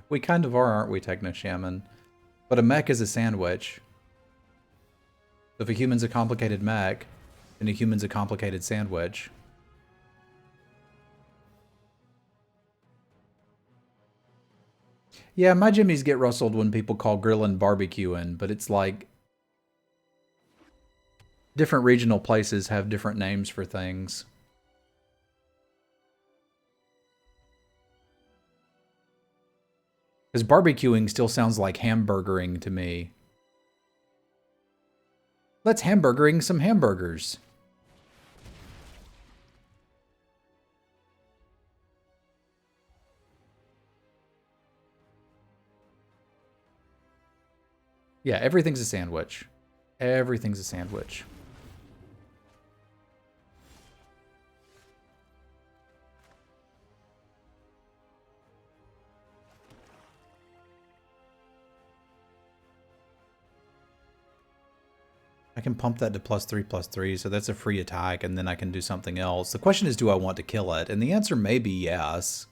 We kind of are, aren't we, Techno Shaman? But a mech is a sandwich. So if a human's a complicated mech, then a human's a complicated sandwich. Yeah, my jimmies get rustled when people call grilling barbecuing, but it's like different regional places have different names for things. Because barbecuing still sounds like hamburgering to me. Let's hamburgering some hamburgers. Yeah, everything's a sandwich. Everything's a sandwich. I can pump that to +3/+3, so that's a free attack, and then I can do something else. The question is, do I want to kill it? And the answer may be yes.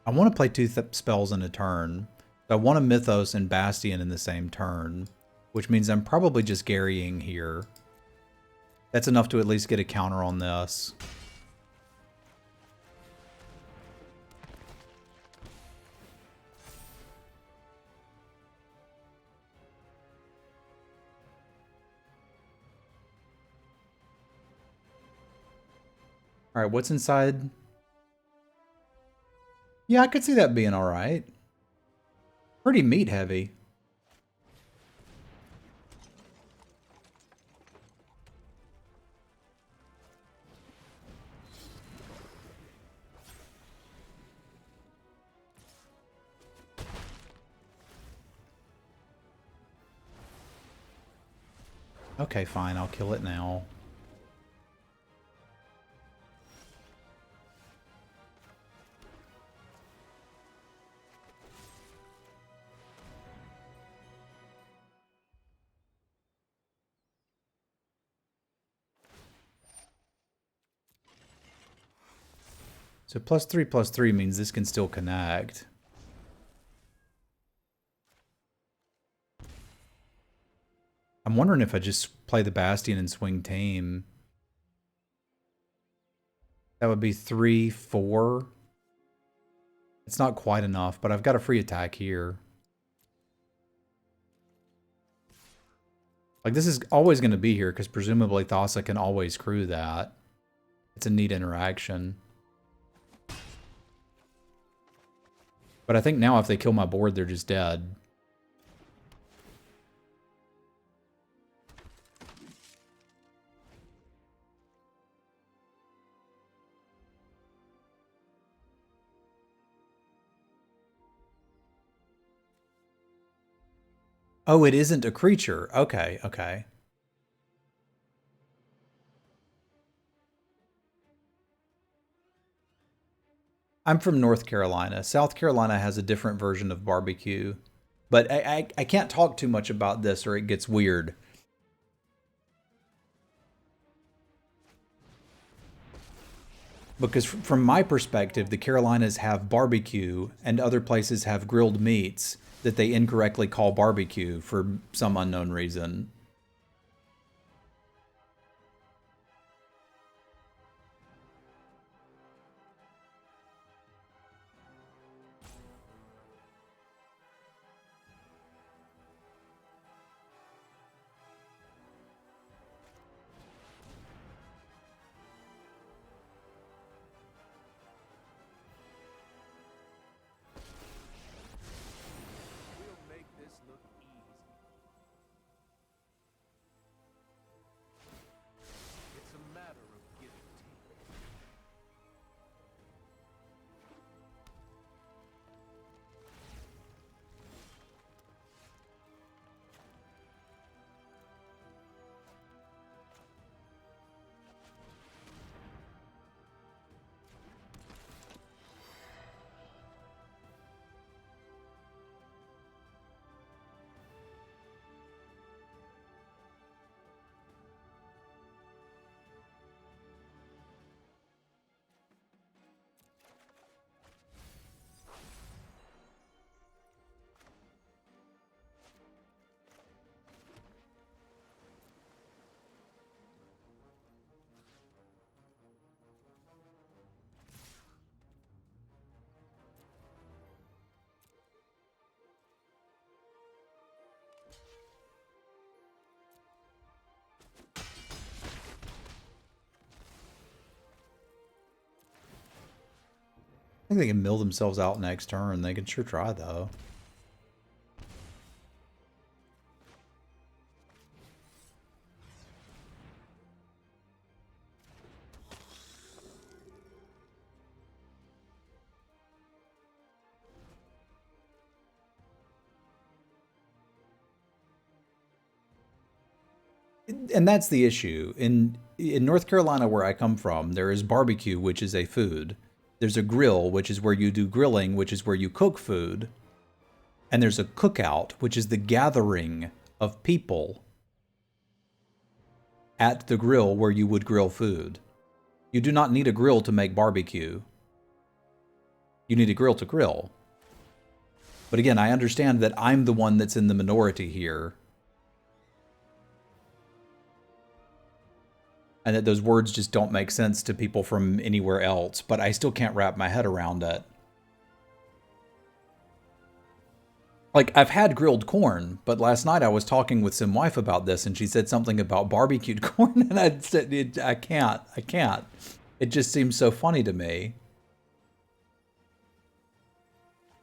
I want to play two spells in a turn. I want a Mythos and Bastion in the same turn, which means I'm probably just Garying here. That's enough to at least get a counter on this. All right, what's inside? Yeah, I could see that being all right. Pretty meat heavy. Okay, fine, I'll kill it now. So +3/+3 means this can still connect. I'm wondering if I just play the Bastion and swing Tame. That would be 3, 4. It's not quite enough, but I've got a free attack here. Like, this is always going to be here, because presumably Thassa can always crew that. It's a neat interaction. But I think now if they kill my board, they're just dead. Oh, it isn't a creature. Okay, okay. I'm from North Carolina. South Carolina has a different version of barbecue. But I can't talk too much about this or it gets weird. Because from my perspective, the Carolinas have barbecue and other places have grilled meats that they incorrectly call barbecue for some unknown reason. I think they can mill themselves out next turn. They can sure try, though. And that's the issue. In North Carolina, where I come from, there is barbecue, which is a food. There's a grill, which is where you do grilling, which is where you cook food. And there's a cookout, which is the gathering of people at the grill where you would grill food. You do not need a grill to make barbecue. You need a grill to grill. But again, I understand that I'm the one that's in the minority here. And that those words just don't make sense to people from anywhere else, but I still can't wrap my head around it. Like, I've had grilled corn, but last night I was talking with some wife about this, and she said something about barbecued corn, and I said, I can't. It just seems so funny to me.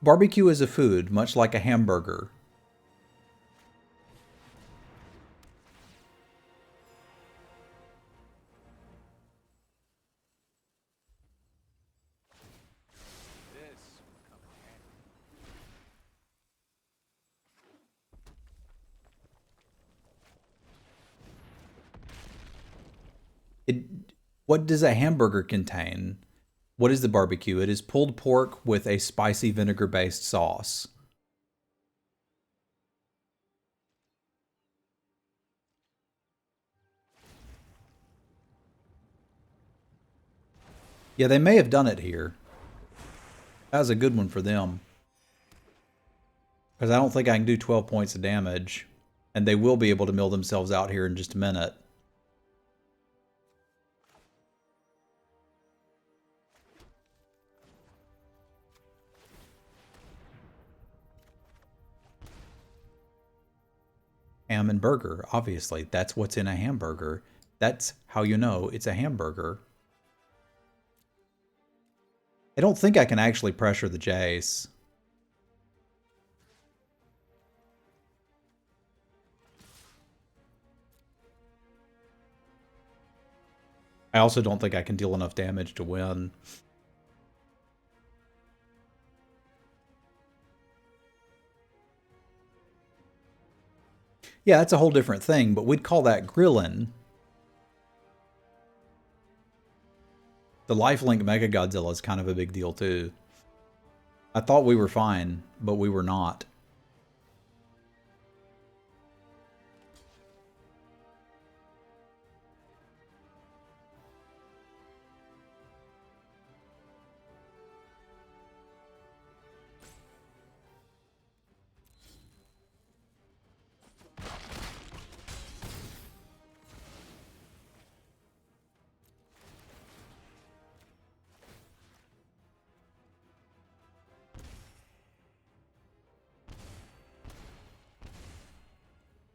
Barbecue is a food, much like a hamburger. It, what does a hamburger contain? What is the barbecue? It is pulled pork with a spicy vinegar-based sauce. Yeah, they may have done it here. That was a good one for them. Because I don't think I can do 12 points of damage. And they will be able to mill themselves out here in just a minute. Ham and burger, obviously. That's what's in a hamburger. That's how you know it's a hamburger. I don't think I can actually pressure the Jace. I also don't think I can deal enough damage to win. Yeah, that's a whole different thing, but we'd call that grilling. The lifelink Mega Godzilla is kind of a big deal too. I thought we were fine, but we were not.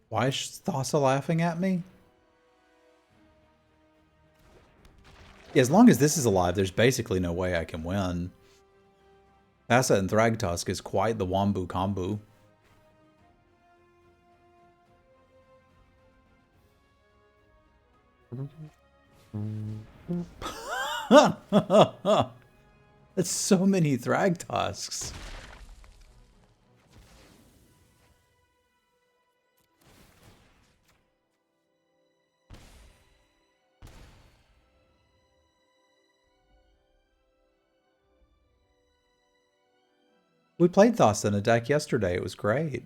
Why is Thassa laughing at me? Yeah, as long as this is alive, there's basically no way I can win. Thassa and Thragtusk is quite the Wombu combo. That's so many Thragtusks. We played Thassa in a deck yesterday. It was great.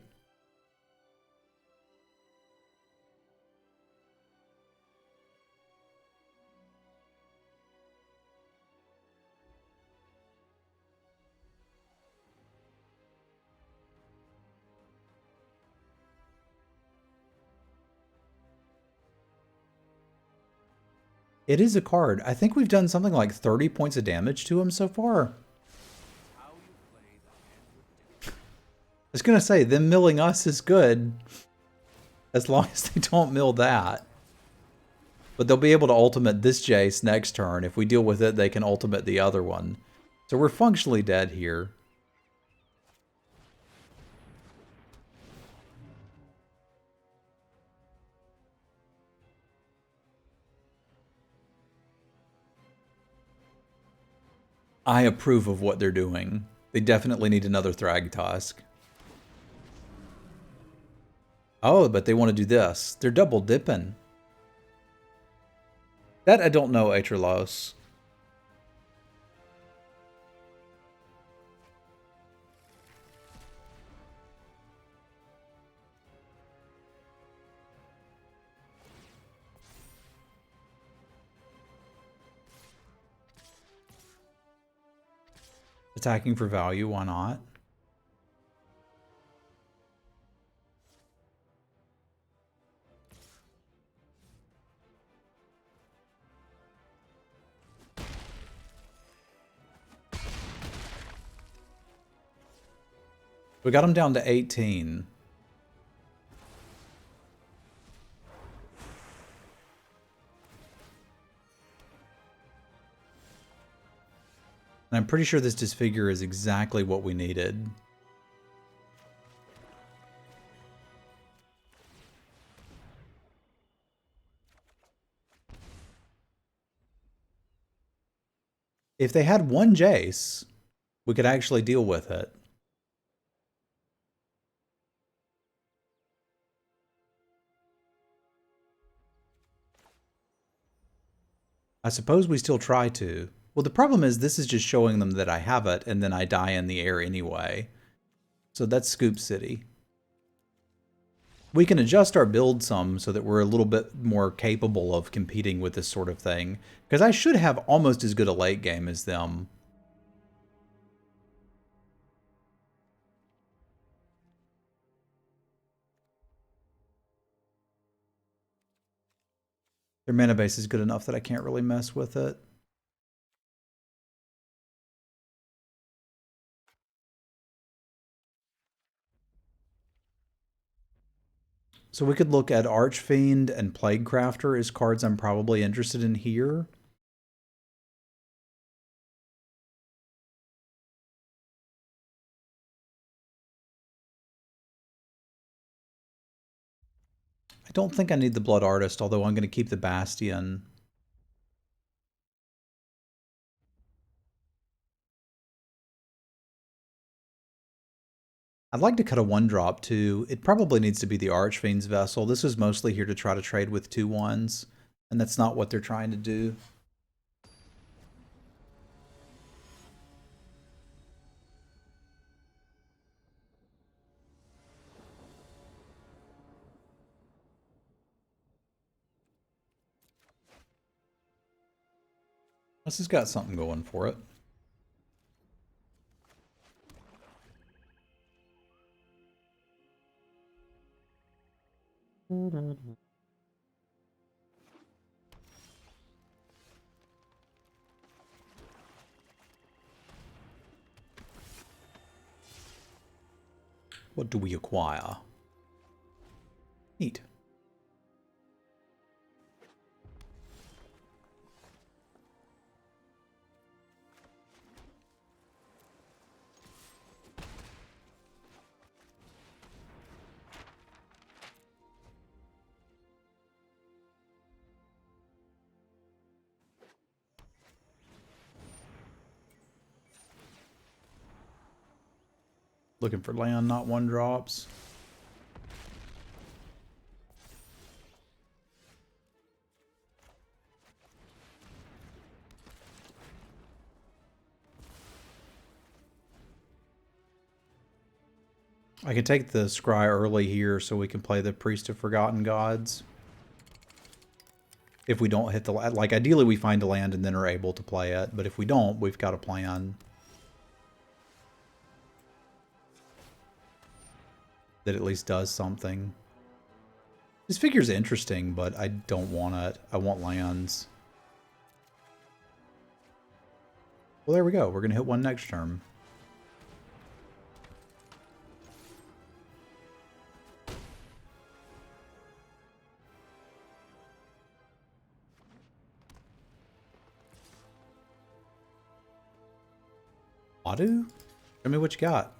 It is a card. I think we've done something like 30 points of damage to him so far. I was going to say, them milling us is good. As long as they don't mill that. But they'll be able to ultimate this Jace next turn. If we deal with it, they can ultimate the other one. So we're functionally dead here. I approve of what they're doing. They definitely need another Thragtusk. Oh, but they want to do this. They're double dipping. That I don't know, Aetherlos. Attacking for value, why not? We got him down to 18. And I'm pretty sure this disfigure is exactly what we needed. If they had one Jace, we could actually deal with it. I suppose we still try to. Well, the problem is this is just showing them that I have it, and then I die in the air anyway. So that's Scoop City. We can adjust our build some so that we're a little bit more capable of competing with this sort of thing. Because I should have almost as good a late game as them. Their mana base is good enough that I can't really mess with it. So we could look at Archfiend and Plaguecrafter as cards I'm probably interested in here. I don't think I need the Blood Artist, although I'm going to keep the Bastion. I'd like to cut a 1-drop too. It probably needs to be the Archfiend's Vessel. This is mostly here to try to trade with 2/1s, and that's not what they're trying to do. This has got something going for it. What do we acquire? Neat. Looking for land, not 1-drops. I can take the Scry early here so we can play the Priest of Forgotten Gods. If we don't hit the... Like, ideally we find a land and then are able to play it, but if we don't, we've got a plan that at least does something. This figure's interesting, but I don't want it. I want lands. Well, there we go. We're going to hit one next turn. Adu? Show me what you got.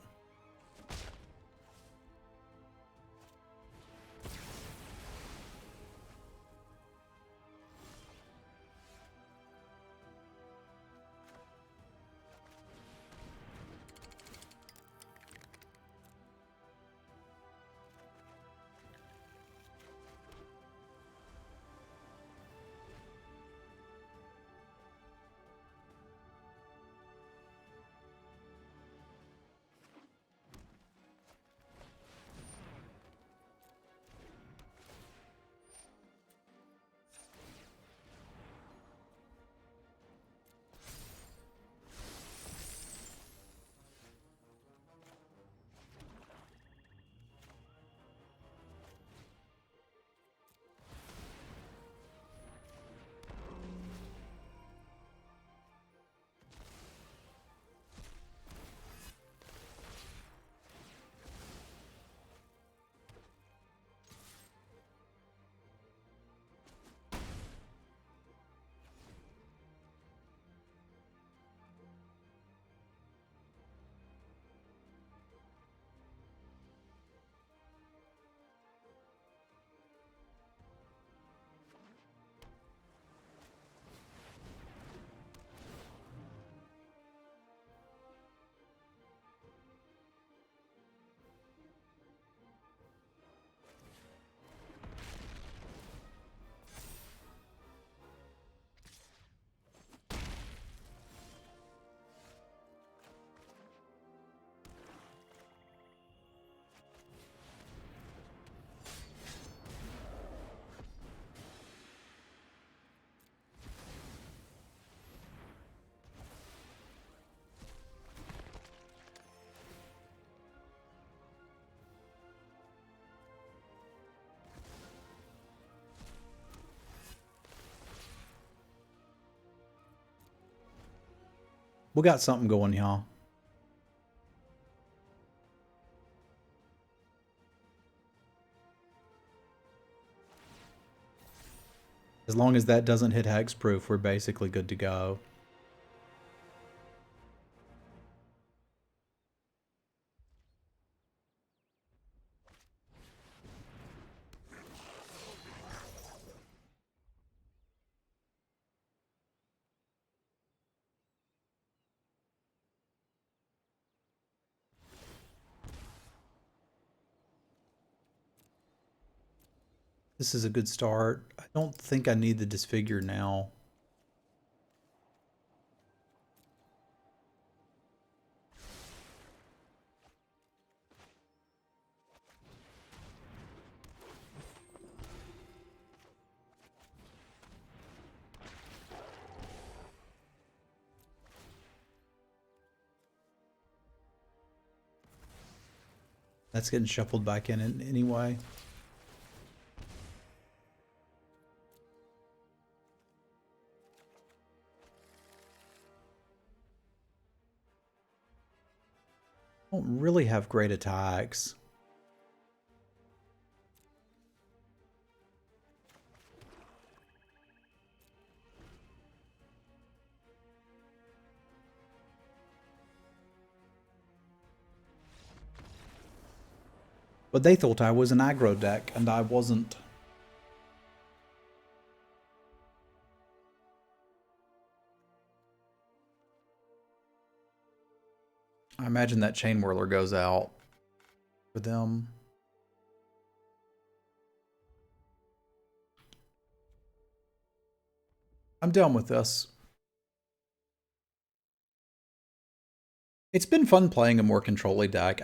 We got something going, y'all. As long as that doesn't hit hexproof, we're basically good to go. This is a good start. I don't think I need the disfigure now. That's getting shuffled back in anyway. Don't really have great attacks. But they thought I was an aggro deck, and I wasn't. I imagine that Chain Whirler goes out for them. I'm done with this. It's been fun playing a more control-y deck.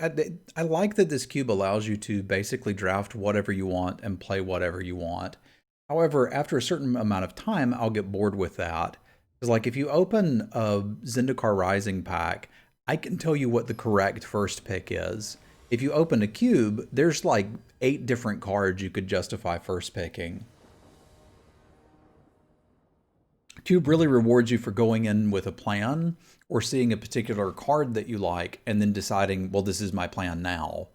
I like that this cube allows you to basically draft whatever you want and play whatever you want. However, after a certain amount of time, I'll get bored with that. Because like if you open a Zendikar Rising pack, I can tell you what the correct first pick is. If you open a cube, there's like 8 different cards you could justify first picking. Cube really rewards you for going in with a plan or seeing a particular card that you like and then deciding, well, this is my plan now.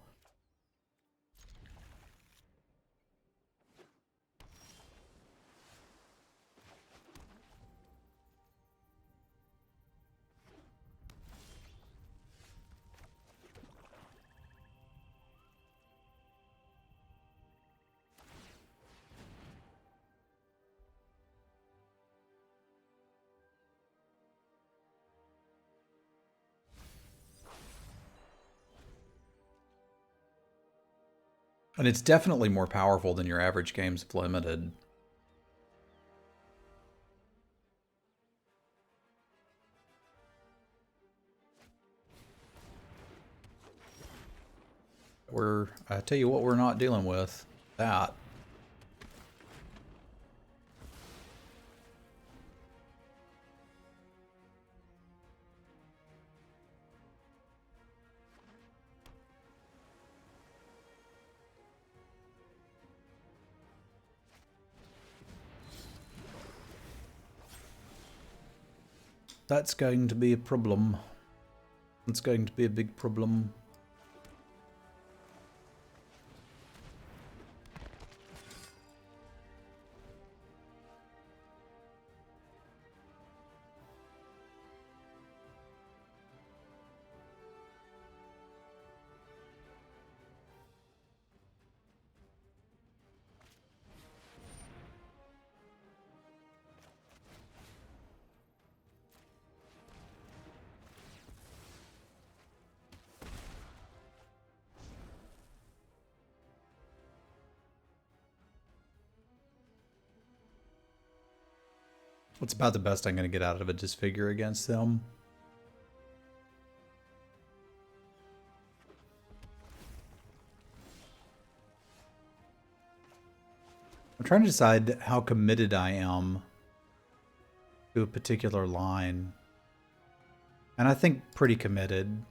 And it's definitely more powerful than your average games of Limited. I tell you what, we're not dealing with that. That's going to be a problem. It's going to be a big problem. What's about the best I'm going to get out of a disfigure against them? I'm trying to decide how committed I am to a particular line. And I think pretty committed.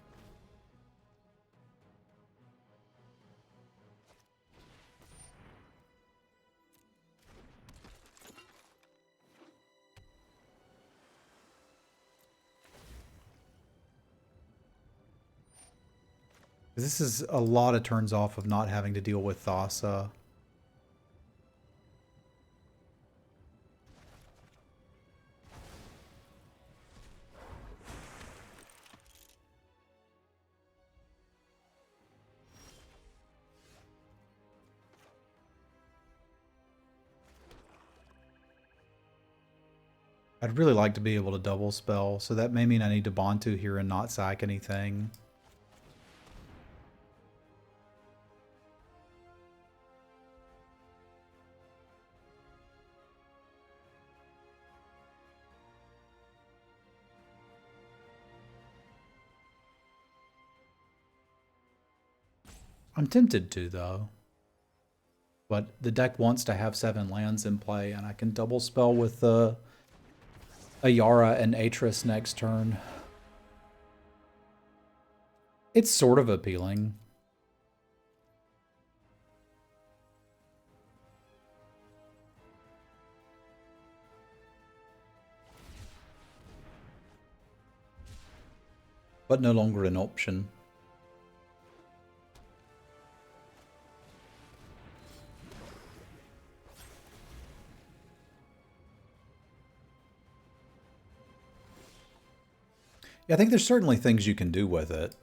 This is a lot of turns off of not having to deal with Thassa. I'd really like to be able to double spell, so that may mean I need to Bantu here and not sack anything. I'm tempted to, though. But the deck wants to have 7 lands in play, and I can double spell with Ayara and Atris next turn. It's sort of appealing. But no longer an option. Yeah, I think there's certainly things you can do with it.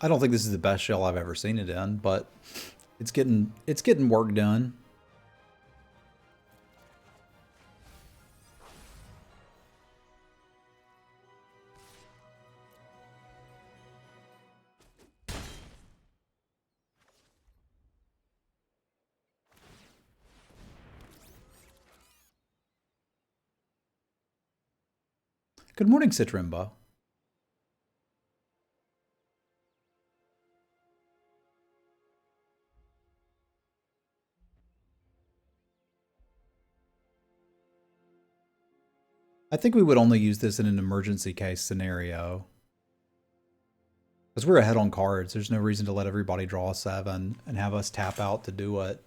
I don't think this is the best shell I've ever seen it in, but it's getting work done. Good morning, Citrimba. I think we would only use this in an emergency case scenario. Because we're ahead on cards, there's no reason to let everybody draw a 7 and have us tap out to do it.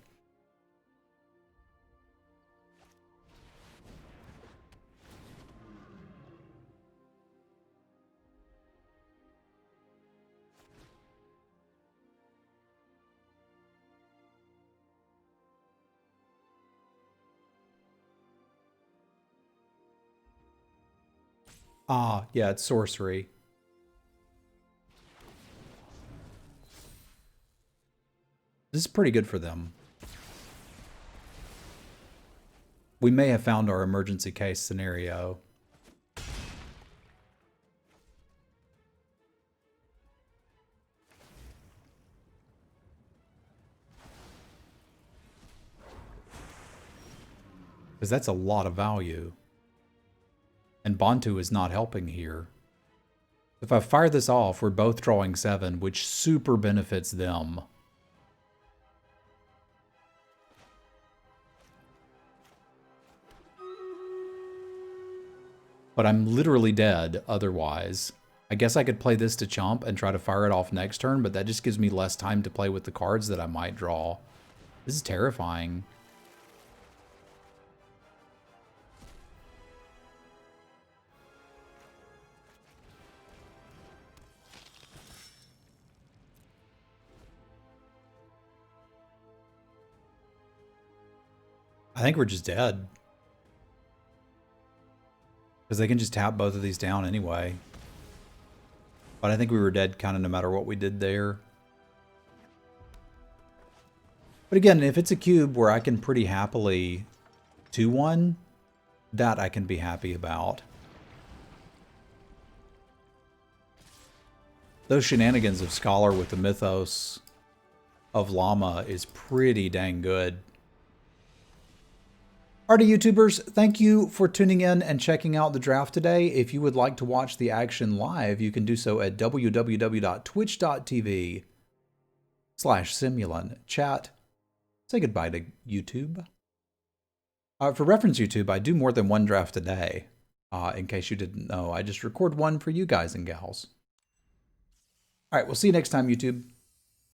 Ah, yeah, it's sorcery. This is pretty good for them. We may have found our emergency case scenario. Because that's a lot of value. And Bantu is not helping here. If I fire this off, we're both drawing 7, which super benefits them. But I'm literally dead otherwise. I guess I could play this to chump and try to fire it off next turn, but that just gives me less time to play with the cards that I might draw. This is terrifying. I think we're just dead. Because they can just tap both of these down anyway. But I think we were dead kind of no matter what we did there. But again, if it's a cube where I can pretty happily 2-1, that I can be happy about. Those shenanigans of Scholar with the Mythos of Llama is pretty dang good. Alrighty, YouTubers, thank you for tuning in and checking out the draft today. If you would like to watch the action live, you can do so at www.twitch.tv/Semulin. Chat, say goodbye to YouTube. For reference, YouTube, I do more than one draft a day. In case you didn't know, I just record one for you guys and gals. All right, we'll see you next time, YouTube.